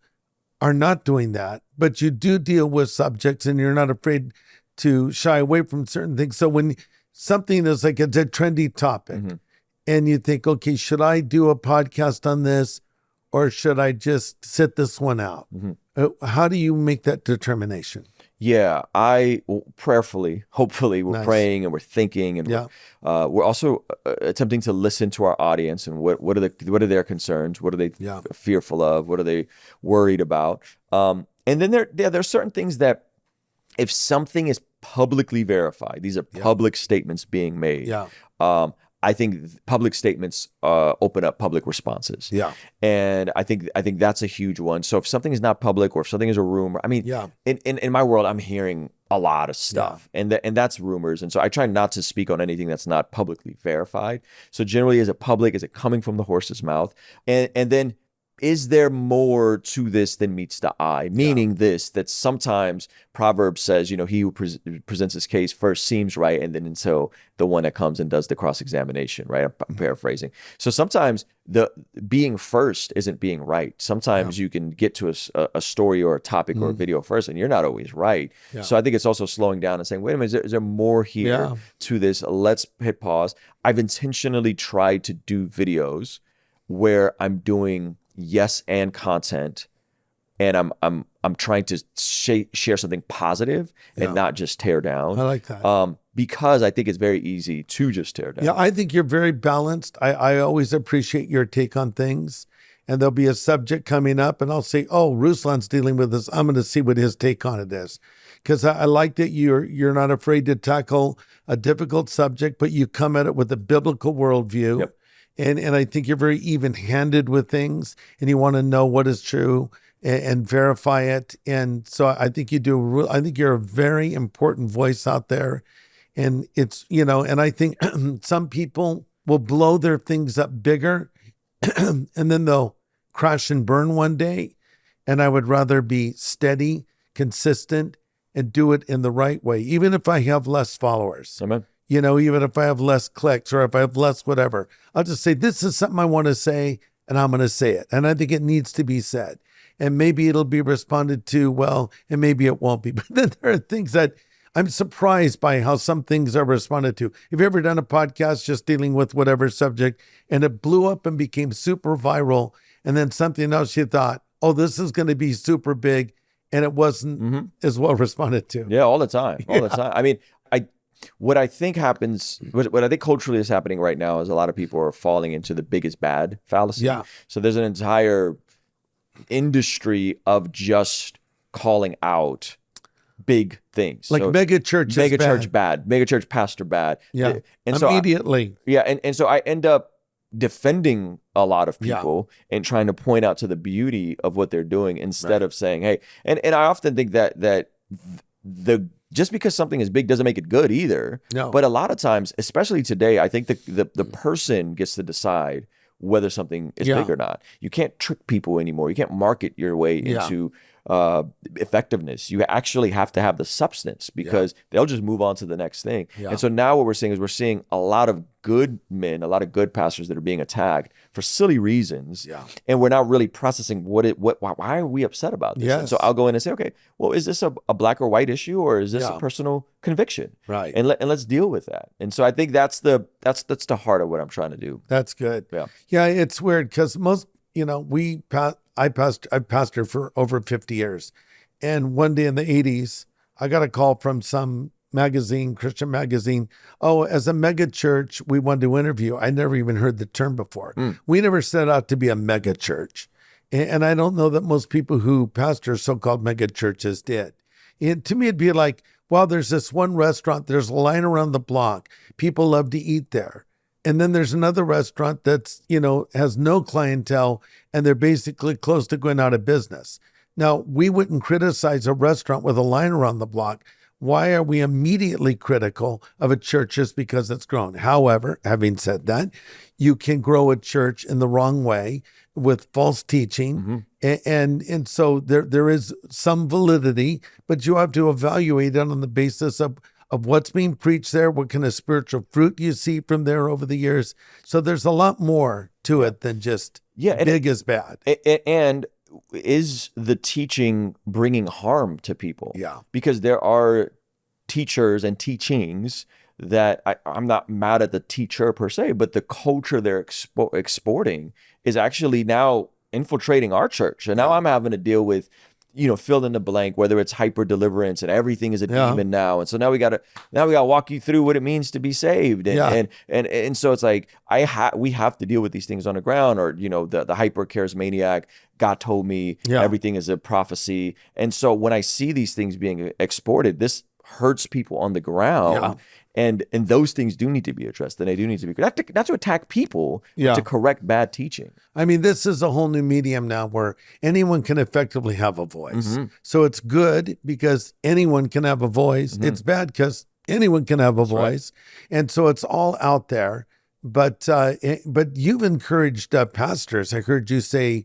Speaker 2: are not doing that, but you do deal with subjects and you're not afraid to shy away from certain things. So when something is like it's a trendy topic and you think, okay, should I do a podcast on this? Or should I just sit this one out? How do you make that determination?
Speaker 1: I prayerfully, hopefully, we're praying and we're thinking, and we're also attempting to listen to our audience and what are their concerns, what are they fearful of, what are they worried about, and then there are certain things that if something is publicly verified, these are public statements being made. I think public statements open up public responses. And I think that's a huge one. So if something is not public or if something is a rumor, in my world, I'm hearing a lot of stuff and that's rumors. And so I try not to speak on anything that's not publicly verified. So generally, is it public? Is it coming from the horse's mouth? And then, is there more to this than meets the eye? Meaning that sometimes Proverbs says, he who presents his case first seems right, and then until the one that comes and does the cross-examination, right? I'm paraphrasing. So sometimes the being first isn't being right. Sometimes you can get to a story or a topic or a video first, and you're not always right. So I think it's also slowing down and saying, wait a minute, is there more here to this? Let's hit pause. I've intentionally tried to do videos where I'm doing yes and content, and I'm trying to share something positive and not just tear down.
Speaker 2: I like that.
Speaker 1: Because I think it's very easy to just tear down.
Speaker 2: I think you're very balanced. I always appreciate your take on things, and there'll be a subject coming up, and I'll say, oh, Ruslan's dealing with this. I'm going to see what his take on it is. Because I like that you're not afraid to tackle a difficult subject, but you come at it with a biblical worldview.
Speaker 1: Yep.
Speaker 2: And I think you're very even-handed with things, and you want to know what is true and verify it. And so I think you do. I think you're a very important voice out there. And it's, and I think some people will blow their things up bigger and then they'll crash and burn one day. And I would rather be steady, consistent, and do it in the right way, even if I have less followers.
Speaker 1: Amen.
Speaker 2: Even if I have less clicks or if I have less whatever, I'll just say, this is something I want to say, and I'm going to say it. And I think it needs to be said. And maybe it'll be responded to well, and maybe it won't be. But then there are things that I'm surprised by how some things are responded to. Have you ever done a podcast just dealing with whatever subject and it blew up and became super viral, and then something else you thought, oh, this is going to be super big, and it wasn't as well responded to?
Speaker 1: Yeah, all the time. All the time. I mean, what I think happens, what I think culturally is happening right now is a lot of people are falling into the biggest bad fallacy.
Speaker 2: Yeah.
Speaker 1: So there's an entire industry of just calling out big things.
Speaker 2: Like
Speaker 1: so,
Speaker 2: mega church
Speaker 1: bad, mega church pastor bad.
Speaker 2: Yeah.
Speaker 1: And
Speaker 2: immediately.
Speaker 1: And so I end up defending a lot of people and trying to point out to the beauty of what they're doing instead of saying, hey, and I often think that the just because something is big doesn't make it good either.
Speaker 2: No.
Speaker 1: But a lot of times, especially today, I think the person gets to decide whether something is big or not. You can't trick people anymore. You can't market your way into effectiveness. You actually have to have the substance because they'll just move on to the next thing. Yeah. And so now what we're seeing a lot of good men, a lot of good pastors that are being attacked for silly reasons. Yeah. And we're not really processing why are we upset about this?
Speaker 2: Yes.
Speaker 1: And so I'll go in and say, okay, well, is this a black or white issue, or is this a personal conviction?
Speaker 2: Right.
Speaker 1: And let's deal with that. And so I think that's the heart of what I'm trying to do.
Speaker 2: That's good.
Speaker 1: Yeah.
Speaker 2: Yeah. It's weird because most, I've pastored for over 50 years. And one day in the 80s, I got a call from some magazine, Christian magazine. Oh, as a mega church, we wanted to interview. I never even heard the term before. We never set out to be a mega church. And I don't know that most people who pastor so-called mega churches did. To me, it'd be like, well, there's this one restaurant, there's a line around the block. People love to eat there. And then there's another restaurant that's, has no clientele, and they're basically close to going out of business. Now, we wouldn't criticize a restaurant with a line around the block. Why are we immediately critical of a church just because it's grown? However, having said that, you can grow a church in the wrong way with false teaching. And so there is some validity, but you have to evaluate it on the basis of what's being preached there, what kind of spiritual fruit you see from there over the years. So there's a lot more to it than just big is bad.
Speaker 1: And is the teaching bringing harm to people?
Speaker 2: Yeah.
Speaker 1: Because there are teachers and teachings that I'm not mad at the teacher per se, but the culture they're exporting is actually now infiltrating our church. And now I'm having to deal with fill in the blank, whether it's hyper deliverance and everything is a demon now. And so now we gotta walk you through what it means to be saved. And so it's like, we have to deal with these things on the ground, or, the hyper charismaniac, God told me everything is a prophecy. And so when I see these things being exported, this hurts people on the ground. Yeah. And those things do need to be addressed, and they do need to be not to attack people, but to correct bad teaching.
Speaker 2: I mean, this is a whole new medium now where anyone can effectively have a voice. So it's good because anyone can have a voice. It's bad because anyone can have a voice. Right. And so it's all out there. But you've encouraged pastors. I heard you say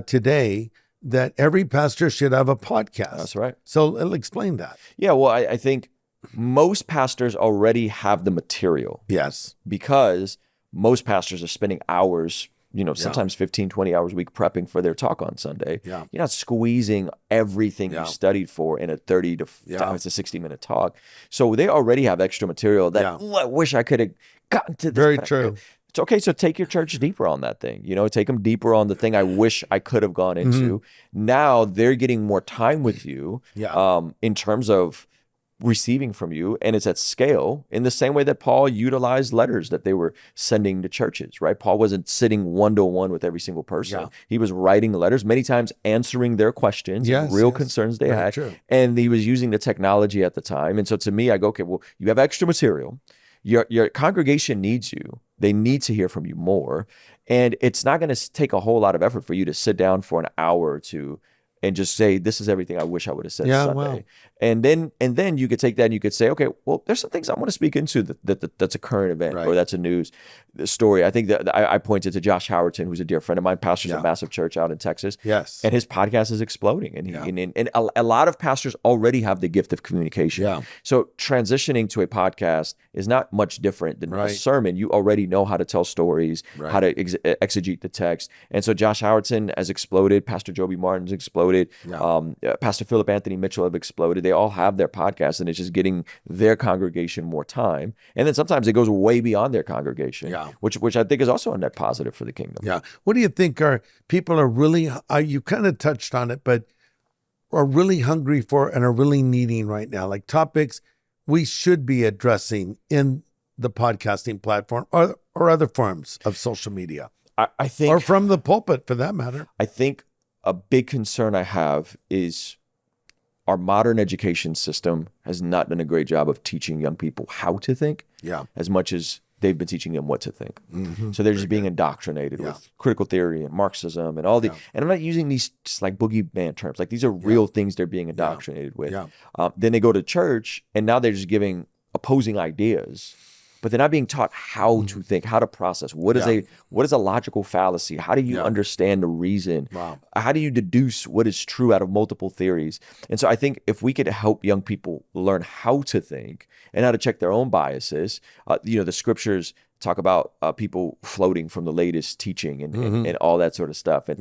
Speaker 2: today that every pastor should have a podcast.
Speaker 1: That's right.
Speaker 2: So explain that.
Speaker 1: Yeah, well, I think most pastors already have the material.
Speaker 2: Yes.
Speaker 1: Because most pastors are spending hours, sometimes 15, 20 hours a week prepping for their talk on Sunday. Yeah. You're not squeezing everything you studied for in a 30 to 60-minute talk. So they already have extra material that I wish I could have gotten to this.
Speaker 2: Very true.
Speaker 1: It's okay. So take your church deeper on that thing, take them deeper on the thing I wish I could have gone into. Now they're getting more time with you in terms of receiving from you, and it's at scale in the same way that Paul utilized letters that they were sending to churches, right? Paul wasn't sitting one-to-one with every single person. Yeah. He was writing letters, many times answering their questions, real concerns they had. True. And he was using the technology at the time. And so to me, I go, okay, well, you have extra material. Your congregation needs you. They need to hear from you more. And it's not going to take a whole lot of effort for you to sit down for an hour or two and just say, this is everything I wish I would have said Sunday. Wow. And then you could take that and you could say, okay, well, there's some things I want to speak into that's a current event or that's a news story. I think that I pointed to Josh Howerton, who's a dear friend of mine, pastors a massive church out in Texas. Yes. And his podcast is exploding. And a lot of pastors already have the gift of communication. Yeah. So transitioning to a podcast is not much different than a sermon. You already know how to tell stories, how to exegete the text. And so Josh Howerton has exploded. Pastor Joby Martin's exploded. Pastor Philip Anthony Mitchell have exploded. They all have their podcasts, and it's just getting their congregation more time. And then sometimes it goes way beyond their congregation, which I think is also a net positive for the kingdom.
Speaker 2: Yeah. What do you think people are really, you kind of touched on it, but are really hungry for and are really needing right now, like topics we should be addressing in the podcasting platform or other forms of social media?
Speaker 1: I think,
Speaker 2: or from the pulpit for that matter.
Speaker 1: I think a big concern I have is our modern education system has not done a great job of teaching young people how to think as much as they've been teaching them what to think. Mm-hmm. So they're just being indoctrinated with critical theory and Marxism and all the, and I'm not using these just like boogeyman terms, like these are real things they're being indoctrinated with. Then they go to church and now they're just giving opposing ideas, but they're not being taught how to think, how to process. What is a logical fallacy? How do you understand the reason? Wow. How do you deduce what is true out of multiple theories? And so I think if we could help young people learn how to think and how to check their own biases, the scriptures talk about people floating from the latest teaching and all that sort of stuff. And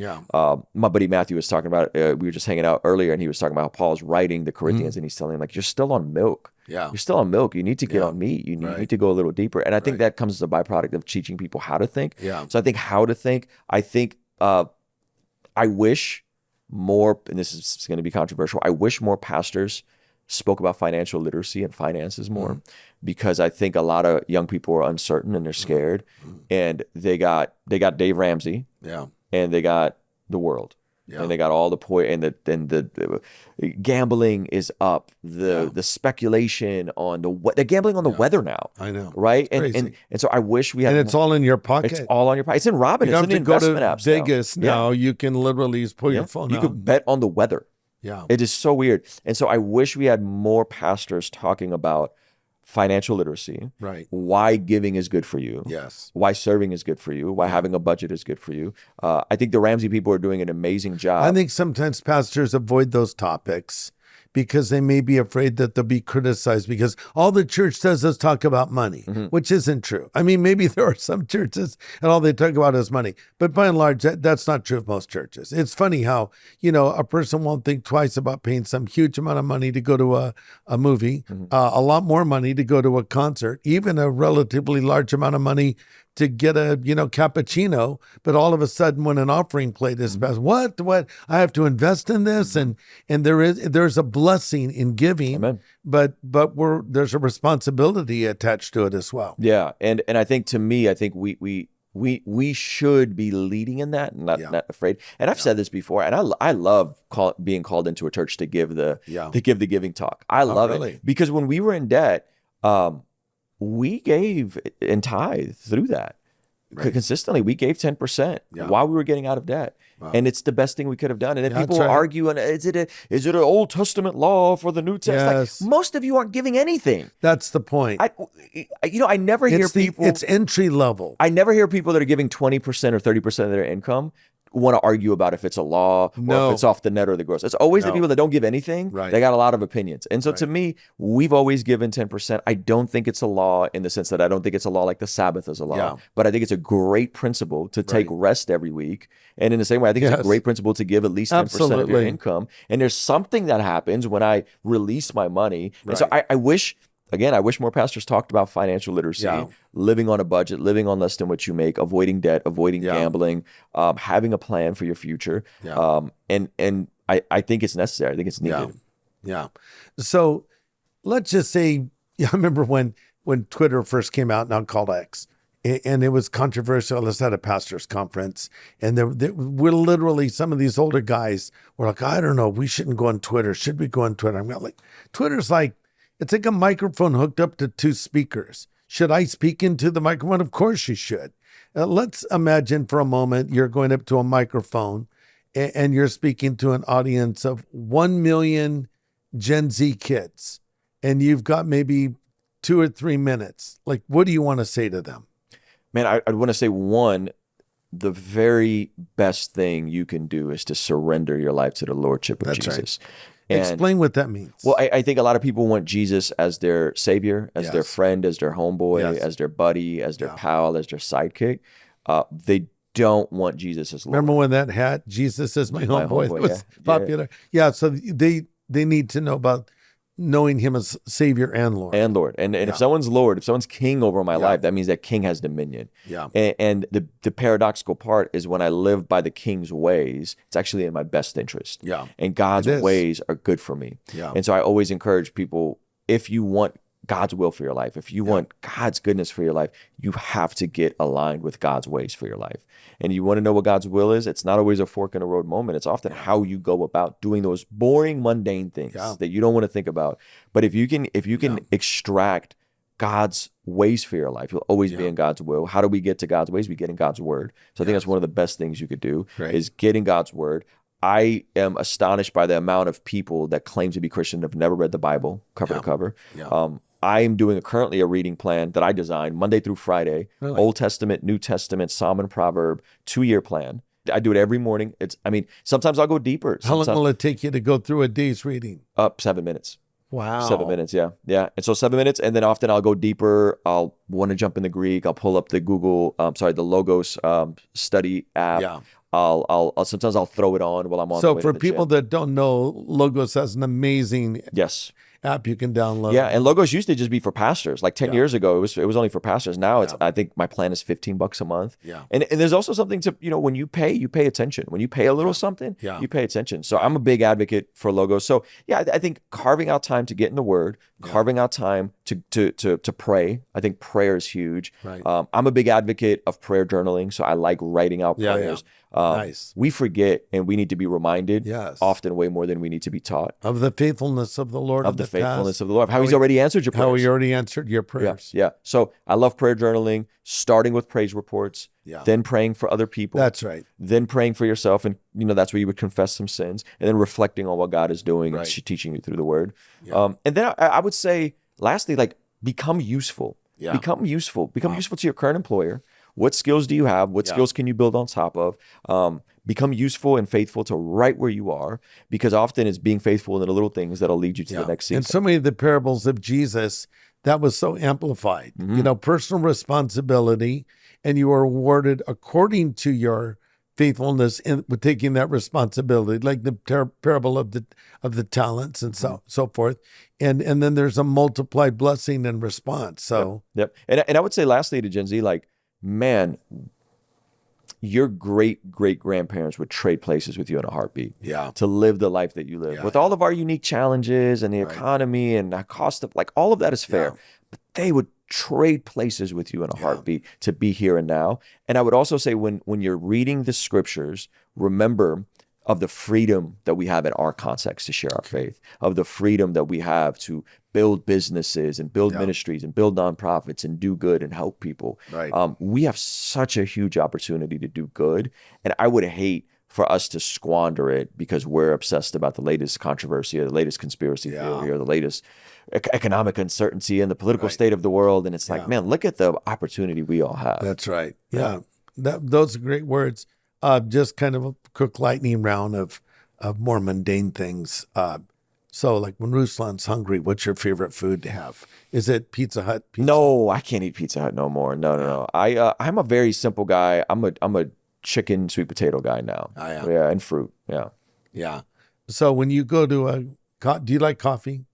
Speaker 1: my buddy Matthew was talking about, we were just hanging out earlier, and he was talking about how Paul's writing the Corinthians, and he's telling them, like, you're still on milk. Yeah. You're still on milk. You need to get on meat. You need to go a little deeper. And I think that comes as a byproduct of teaching people how to think. Yeah. So I think how to think, I wish more, and this is going to be controversial, I wish more pastors spoke about financial literacy and finances more, because I think a lot of young people are uncertain and they're scared, and they got Dave Ramsey, and they got the world. Yeah. And they got all the the gambling is up. The speculation on they're gambling on the weather now.
Speaker 2: I know,
Speaker 1: right? And so I wish we had.
Speaker 2: And it's all in your pocket.
Speaker 1: It's all on your pocket. It's in Robin. It's in the investment apps.
Speaker 2: Vegas now. You can literally just pull your phone out.
Speaker 1: You could bet on the weather. Yeah, it is so weird. And so I wish we had more pastors talking about financial literacy, right? Why giving is good for you. Yes. Why serving is good for you. Why having a budget is good for you. I think the Ramsey people are doing an amazing job.
Speaker 2: I think sometimes pastors avoid those topics because they may be afraid that they'll be criticized, because all the church does is talk about money, which isn't true. I mean, maybe there are some churches and all they talk about is money, but by and large, that's not true of most churches. It's funny how, a person won't think twice about paying some huge amount of money to go to a movie, a lot more money to go to a concert, even a relatively large amount of money to get a, cappuccino, but all of a sudden when an offering plate is passed, what, I have to invest in this. And there's a blessing in giving, Amen. but there's a responsibility attached to it as well.
Speaker 1: Yeah. And I think, to me, I think we should be leading in that and not afraid. And I've said this before, and I love being called into a church to give the giving talk. I love it, because when we were in debt, we gave and tithe through that. Consistently. We gave 10% while we were getting out of debt. Wow. And it's the best thing we could have done. And then people argue, and is it an Old Testament law for the New Testament?
Speaker 2: Yes.
Speaker 1: Like, most of you aren't giving anything.
Speaker 2: That's the point.
Speaker 1: I never hear people.
Speaker 2: It's entry level.
Speaker 1: I never hear people that are giving 20% or 30% of their income want to argue about if it's a law or if it's off the net or the gross. It's always the people that don't give anything. Right. They got a lot of opinions. And so to me, we've always given 10%. I don't think it's a law in the sense that I don't think it's a law like the Sabbath is a law, but I think it's a great principle to take rest every week. And in the same way, I think it's a great principle to give at least 10% of your income. And there's something that happens when I release my money. And so I wish more pastors talked about financial literacy, living on a budget, living on less than what you make, avoiding debt, avoiding gambling, having a plan for your future. And I think it's necessary. I think it's needed.
Speaker 2: Yeah. So let's just say, I remember when Twitter first came out, now called X, and it was controversial. Let's at a pastor's conference, and there were literally some of these older guys were like, I don't know, we shouldn't go on Twitter. Should we go on Twitter? I'm like, Twitter's like, it's like a microphone hooked up to two speakers. Should I speak into the microphone? Of course you should. Let's imagine for a moment you're going up to a microphone and you're speaking to an audience of 1 million Gen Z kids, and you've got maybe 2 or 3 minutes. Like, what do you want to say to them?
Speaker 1: Man, I'd want to say, one, the very best thing you can do is to surrender your life to the Lordship of Jesus.
Speaker 2: Right. Explain what that means.
Speaker 1: Well, I think a lot of people want Jesus as their savior, as their friend, as their homeboy, as their buddy, as their pal, as their sidekick. They don't want Jesus as Lord.
Speaker 2: Remember when that hat, Jesus is my homeboy, that was popular? Yeah, so they need to know about knowing him as Savior and Lord.
Speaker 1: And if someone's Lord, if someone's king over my life, that means that king has dominion. Yeah. And the paradoxical part is when I live by the king's ways, it's actually in my best interest. Yeah. And God's ways are good for me. Yeah. And so I always encourage people, if you want God's will for your life, if you want God's goodness for your life, you have to get aligned with God's ways for your life. And you want to know what God's will is? It's not always a fork in the road moment. It's often how you go about doing those boring, mundane things that you don't want to think about. But if you can extract God's ways for your life, you'll always be in God's will. How do we get to God's ways? We get in God's word. So I think that's one of the best things you could do is get in God's word. I am astonished by the amount of people that claim to be Christian have never read the Bible cover to cover. I am doing currently a reading plan that I designed Monday through Friday, Old Testament, New Testament, Psalm and Proverb, 2-year plan. I do it every morning. Sometimes I'll go deeper.
Speaker 2: How long will it take you to go through a day's reading?
Speaker 1: 7 minutes.
Speaker 2: Wow.
Speaker 1: 7 minutes, yeah. And so 7 minutes, and then often I'll go deeper. I'll want to jump in the Greek. I'll pull up the the Logos study app. Yeah. I'll sometimes I'll throw it on while I'm on.
Speaker 2: So for people that don't know, Logos has an amazing app you can download.
Speaker 1: Yeah, and Logos used to just be for pastors. Like 10 years ago, it was only for pastors. Now I think my plan is $15 a month. Yeah. And there's also something to, when you pay attention. When you pay a little something, you pay attention. So I'm a big advocate for Logos. So I think carving out time to get in the word, carving out time to pray. I think prayer is huge. Right. I'm a big advocate of prayer journaling. So I like writing out prayers. Nice. We forget, and we need to be reminded often way more than we need to be taught.
Speaker 2: Of the faithfulness of the Lord.
Speaker 1: Of the faithfulness of the Lord. How he's already answered your prayers.
Speaker 2: How he already answered your prayers.
Speaker 1: Yeah. So I love prayer journaling, starting with praise reports, then praying for other people.
Speaker 2: That's right.
Speaker 1: Then praying for yourself, and that's where you would confess some sins, and then reflecting on what God is doing and teaching you through the word. Yeah. And then I would say, lastly, become useful. Yeah. Become useful. Become useful to your current employer. What skills do you have? What skills can you build on top of? Become useful and faithful to right where you are, because often it's being faithful in the little things that'll lead you to the next season.
Speaker 2: And so many of the parables of Jesus, that was so amplified. Mm-hmm. Personal responsibility, and you are rewarded according to your faithfulness in taking that responsibility, like the parable of the talents and so forth. And then there's a multiplied blessing in response. So
Speaker 1: Yep. And I would say lastly to Gen Z, man, your great-great-grandparents would trade places with you in a heartbeat to live the life that you live. With all of our unique challenges and the economy and the cost of, all of that is fair. But they would trade places with you in a heartbeat to be here and now. And I would also say when you're reading the scriptures, remember of the freedom that we have in our context to share our faith, of the freedom that we have to build businesses and build ministries and build nonprofits and do good and help people. Right. We have such a huge opportunity to do good. And I would hate for us to squander it because we're obsessed about the latest controversy or the latest conspiracy theory or the latest economic uncertainty and the political state of the world. And it's man, look at the opportunity we all have.
Speaker 2: That's right. Yeah. Those are great words. Just kind of a quick lightning round of more mundane things. So when Ruslan's hungry, what's your favorite food to have? Is it Pizza Hut?
Speaker 1: No, I can't eat Pizza Hut no more. No. I'm a very simple guy. I'm a chicken sweet potato guy now. Yeah, and fruit. Yeah.
Speaker 2: So when you go to do you like coffee?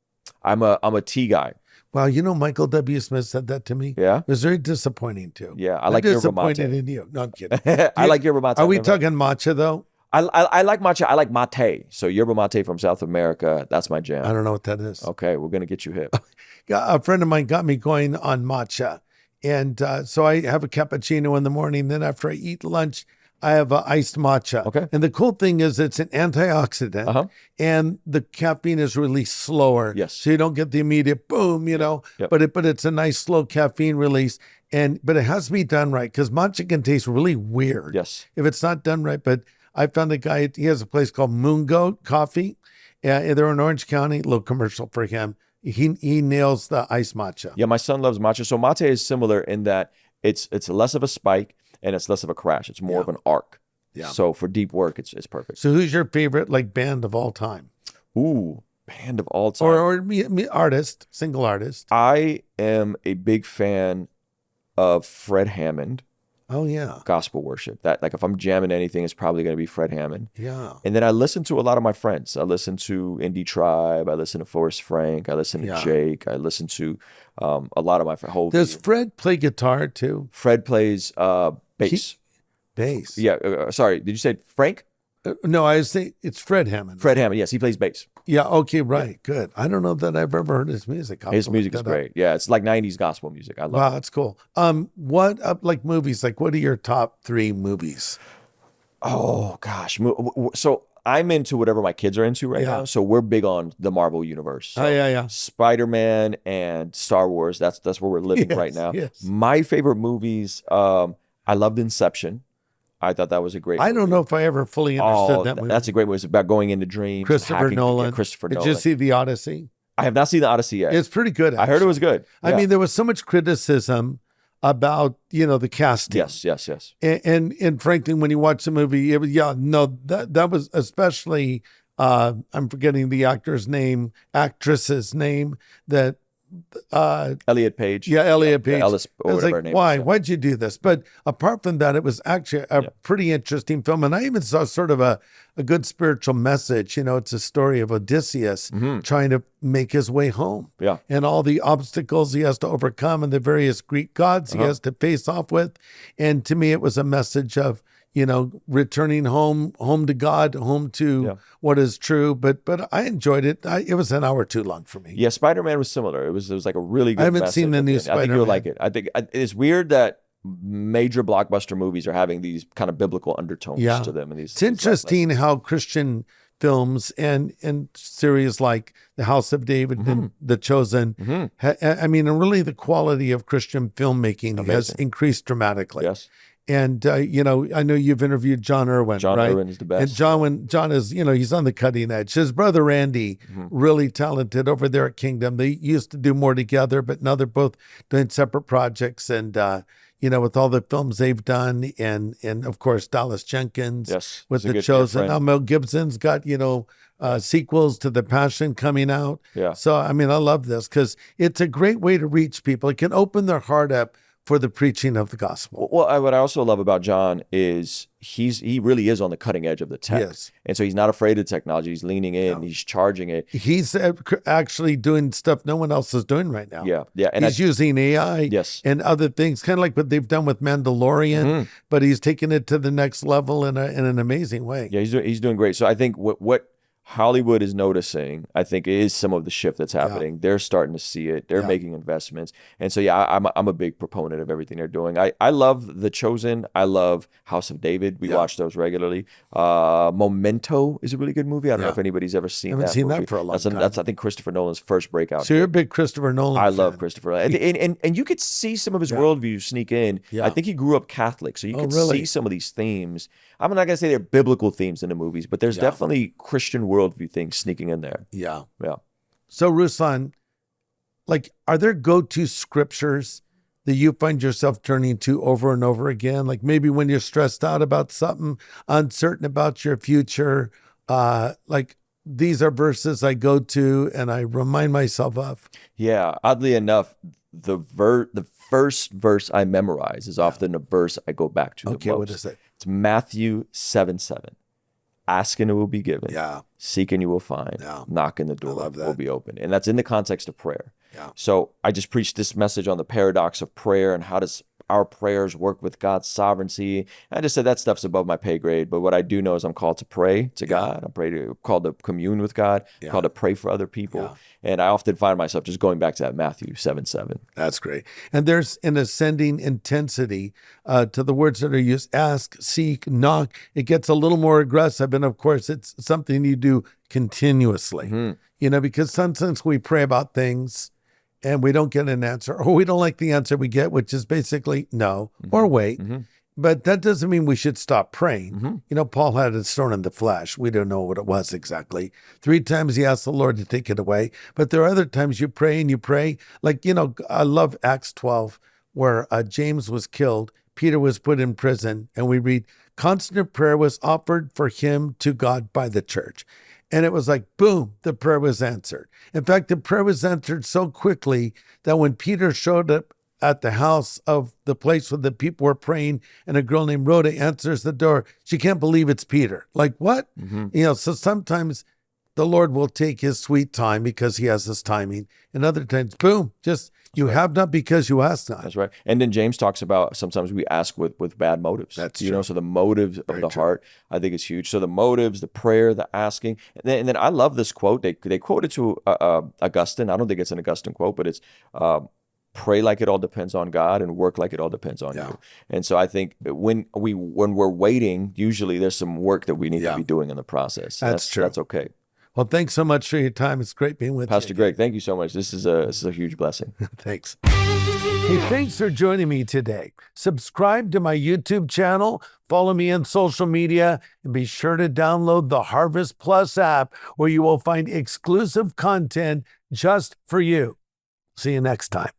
Speaker 1: I'm a tea guy.
Speaker 2: Wow, Michael W. Smith said that to me.
Speaker 1: Yeah.
Speaker 2: It was very disappointing too.
Speaker 1: Yeah, I like yerba mate.
Speaker 2: Disappointed in you. No, I'm kidding.
Speaker 1: I like yerba mate.
Speaker 2: Are we talking matcha though?
Speaker 1: I like matcha. I like mate. So yerba mate from South America. That's my jam.
Speaker 2: I don't know what that is.
Speaker 1: Okay, we're gonna get you hip.
Speaker 2: A friend of mine got me going on matcha. And so I have a cappuccino in the morning. Then after I eat lunch, I have iced matcha.
Speaker 1: Okay.
Speaker 2: And the cool thing is it's an antioxidant and the caffeine is released slower.
Speaker 1: Yes.
Speaker 2: So you don't get the immediate boom, you know,
Speaker 1: Yep.
Speaker 2: but it's a nice slow caffeine release. But it has to be done right because matcha can taste really weird.
Speaker 1: Yes.
Speaker 2: If it's not done right. But I found a guy, he has a place called Moon Goat Coffee. They're in Orange County, little commercial for him. He nails the iced matcha.
Speaker 1: Yeah, my son loves matcha. So mate is similar in that it's less of a spike and it's less of a crash. It's more of an arc.
Speaker 2: Yeah.
Speaker 1: So for deep work, it's perfect.
Speaker 2: So who's your favorite like band of all time?
Speaker 1: Ooh, band of all time.
Speaker 2: Or artist, single artist?
Speaker 1: I am a big fan of Fred Hammond.
Speaker 2: Oh yeah.
Speaker 1: Gospel worship. That, like, if I'm jamming anything, it's probably going to be Fred Hammond.
Speaker 2: Yeah.
Speaker 1: And then I listen to a lot of my friends. I listen to Indie Tribe. I listen to Forrest Frank. I listen to Jake. I listen to a lot of my whole.
Speaker 2: Does Fred play guitar too?
Speaker 1: Fred plays bass.
Speaker 2: Bass.
Speaker 1: Yeah. Sorry. Did you say Frank?
Speaker 2: No, I say it's Fred Hammond.
Speaker 1: Fred Hammond. Yes, he plays bass.
Speaker 2: Yeah. Okay. Right. Yeah. Good. I don't know that I've ever heard his music.
Speaker 1: His music is great. Yeah, it's like '90s gospel music. I love.
Speaker 2: Wow, that's cool. What like movies? Like, what are your top 3 movies?
Speaker 1: Oh gosh. So I'm into whatever my kids are into right now. So we're big on the Marvel universe. So
Speaker 2: yeah.
Speaker 1: Spider-Man and Star Wars. That's where we're living right now.
Speaker 2: Yes.
Speaker 1: My favorite movies. I loved Inception. I thought that was a great movie.
Speaker 2: I don't know if I ever fully understood that movie.
Speaker 1: That's a great movie. It's about going into dreams.
Speaker 2: Christopher Nolan.
Speaker 1: Christopher Nolan.
Speaker 2: Did you see The Odyssey?
Speaker 1: I have not seen The Odyssey yet.
Speaker 2: It's pretty good, actually.
Speaker 1: I heard it was good.
Speaker 2: I mean, there was so much criticism about, the casting.
Speaker 1: Yes.
Speaker 2: And frankly, when you watch the movie, that was especially, I'm forgetting the actress's name, that
Speaker 1: Elliot Page.
Speaker 2: Yeah, Elliot Page.
Speaker 1: Ellis, or whatever her name
Speaker 2: why?
Speaker 1: is.
Speaker 2: Why'd you do this? But apart from that, it was actually a pretty interesting film. And I even saw sort of a good spiritual message. It's a story of Odysseus trying to make his way home.
Speaker 1: Yeah.
Speaker 2: And all the obstacles he has to overcome and the various Greek gods he has to face off with. And to me, it was a message of, returning home to God, home to what is true. But I enjoyed it. It was an hour too long for me.
Speaker 1: Yeah, Spider-Man was similar. It was like a really good.
Speaker 2: I haven't seen the new Spider-Man.
Speaker 1: I think you'll like it. I think it's weird that major blockbuster movies are having these kind of biblical undertones to them. And
Speaker 2: it's interesting how Christian films and series like The House of David and The Chosen, and really the quality of Christian filmmaking has increased dramatically.
Speaker 1: Yes.
Speaker 2: And, I know you've interviewed John Irwin,
Speaker 1: John
Speaker 2: right?
Speaker 1: Irwin is the best.
Speaker 2: And John is, he's on the cutting edge. His brother, Randy, really talented over there at Kingdom. They used to do more together, but now they're both doing separate projects. And, with all the films they've done and of course, Dallas Jenkins with The Chosen. Now Mel Gibson's got, sequels to The Passion coming out.
Speaker 1: Yeah.
Speaker 2: So, I love this because it's a great way to reach people. It can open their heart up for the preaching of the gospel.
Speaker 1: Well, what I also love about John is he really is on the cutting edge of the tech.
Speaker 2: Yes.
Speaker 1: And so he's not afraid of technology. He's leaning in. He's charging it.
Speaker 2: He's actually doing stuff no one else is doing right now.
Speaker 1: Yeah. And
Speaker 2: he's using AI and other things, kind of like what they've done with Mandalorian, but he's taking it to the next level in an amazing way.
Speaker 1: Yeah, he's doing great. So I think what Hollywood is noticing, I think, is some of the shift that's happening. Yeah. They're starting to see it. They're making investments. And so, I'm a big proponent of everything they're doing. I love The Chosen. I love House of David. We watch those regularly. Memento is a really good movie. I don't know if anybody's ever seen that. I haven't seen that for a long time. That's, I think, Christopher Nolan's first breakout.
Speaker 2: So you're a big Christopher Nolan fan.
Speaker 1: love Christopher. And you could see some of his worldview sneak in. Yeah. I think he grew up Catholic, so you could see some of these themes. I'm not going to say they're biblical themes in the movies, but there's definitely Christian worldview things sneaking in there.
Speaker 2: Yeah.
Speaker 1: Yeah.
Speaker 2: So, Ruslan, are there go-to scriptures that you find yourself turning to over and over again? Like maybe when you're stressed out about something, uncertain about your future, these are verses I go to and I remind myself of.
Speaker 1: Yeah. Oddly enough, the first verse I memorize is often a verse I go back to the most.
Speaker 2: Okay, what is it?
Speaker 1: It's Matthew 7:7. Ask and it will be given.
Speaker 2: Yeah.
Speaker 1: Seek and you will find.
Speaker 2: Yeah.
Speaker 1: Knock and the door will be open. And that's in the context of prayer.
Speaker 2: Yeah.
Speaker 1: So I just preached this message on the paradox of prayer and how does our prayers work with God's sovereignty. I just said that stuff's above my pay grade. But what I do know is I'm called to pray to God. I'm called to commune with God. I'm called to pray for other people. And I often find myself just going back to that Matthew 7:7.
Speaker 2: That's great. And there's an ascending intensity to the words that are used: ask, seek, knock. It gets a little more aggressive. And of course, it's something you do continuously, because sometimes we pray about things and we don't get an answer, or we don't like the answer we get, which is basically no, or wait. But that doesn't mean we should stop praying. Paul had a thorn in the flesh. We don't know what it was exactly. 3 times he asked the Lord to take it away. But there are other times you pray and you pray. Like, I love Acts 12, where James was killed. Peter was put in prison. And we read, constant prayer was offered for him to God by the church. And it was like, boom, the prayer was answered. In fact, the prayer was answered so quickly that when Peter showed up at the house of the place where the people were praying, and a girl named Rhoda answers the door, she can't believe it's Peter. Like, what? So sometimes the Lord will take his sweet time because he has his timing. And other times, boom, just you have not because you ask not.
Speaker 1: That's right. And then James talks about sometimes we ask with bad motives.
Speaker 2: That's true.
Speaker 1: So the motives of the heart, I think, is huge. So the motives, the prayer, the asking. And then I love this quote. They quote it to Augustine. I don't think it's an Augustine quote, but it's pray like it all depends on God and work like it all depends on you. And so I think when we're waiting, usually there's some work that we need to be doing in the process.
Speaker 2: That's true.
Speaker 1: That's okay.
Speaker 2: Well, thanks so much for your time. It's great being with you.
Speaker 1: Pastor Greg, thank you so much. This is a huge blessing.
Speaker 2: Thanks. Hey, thanks for joining me today. Subscribe to my YouTube channel, follow me on social media, and be sure to download the Harvest Plus app, where you will find exclusive content just for you. See you next time.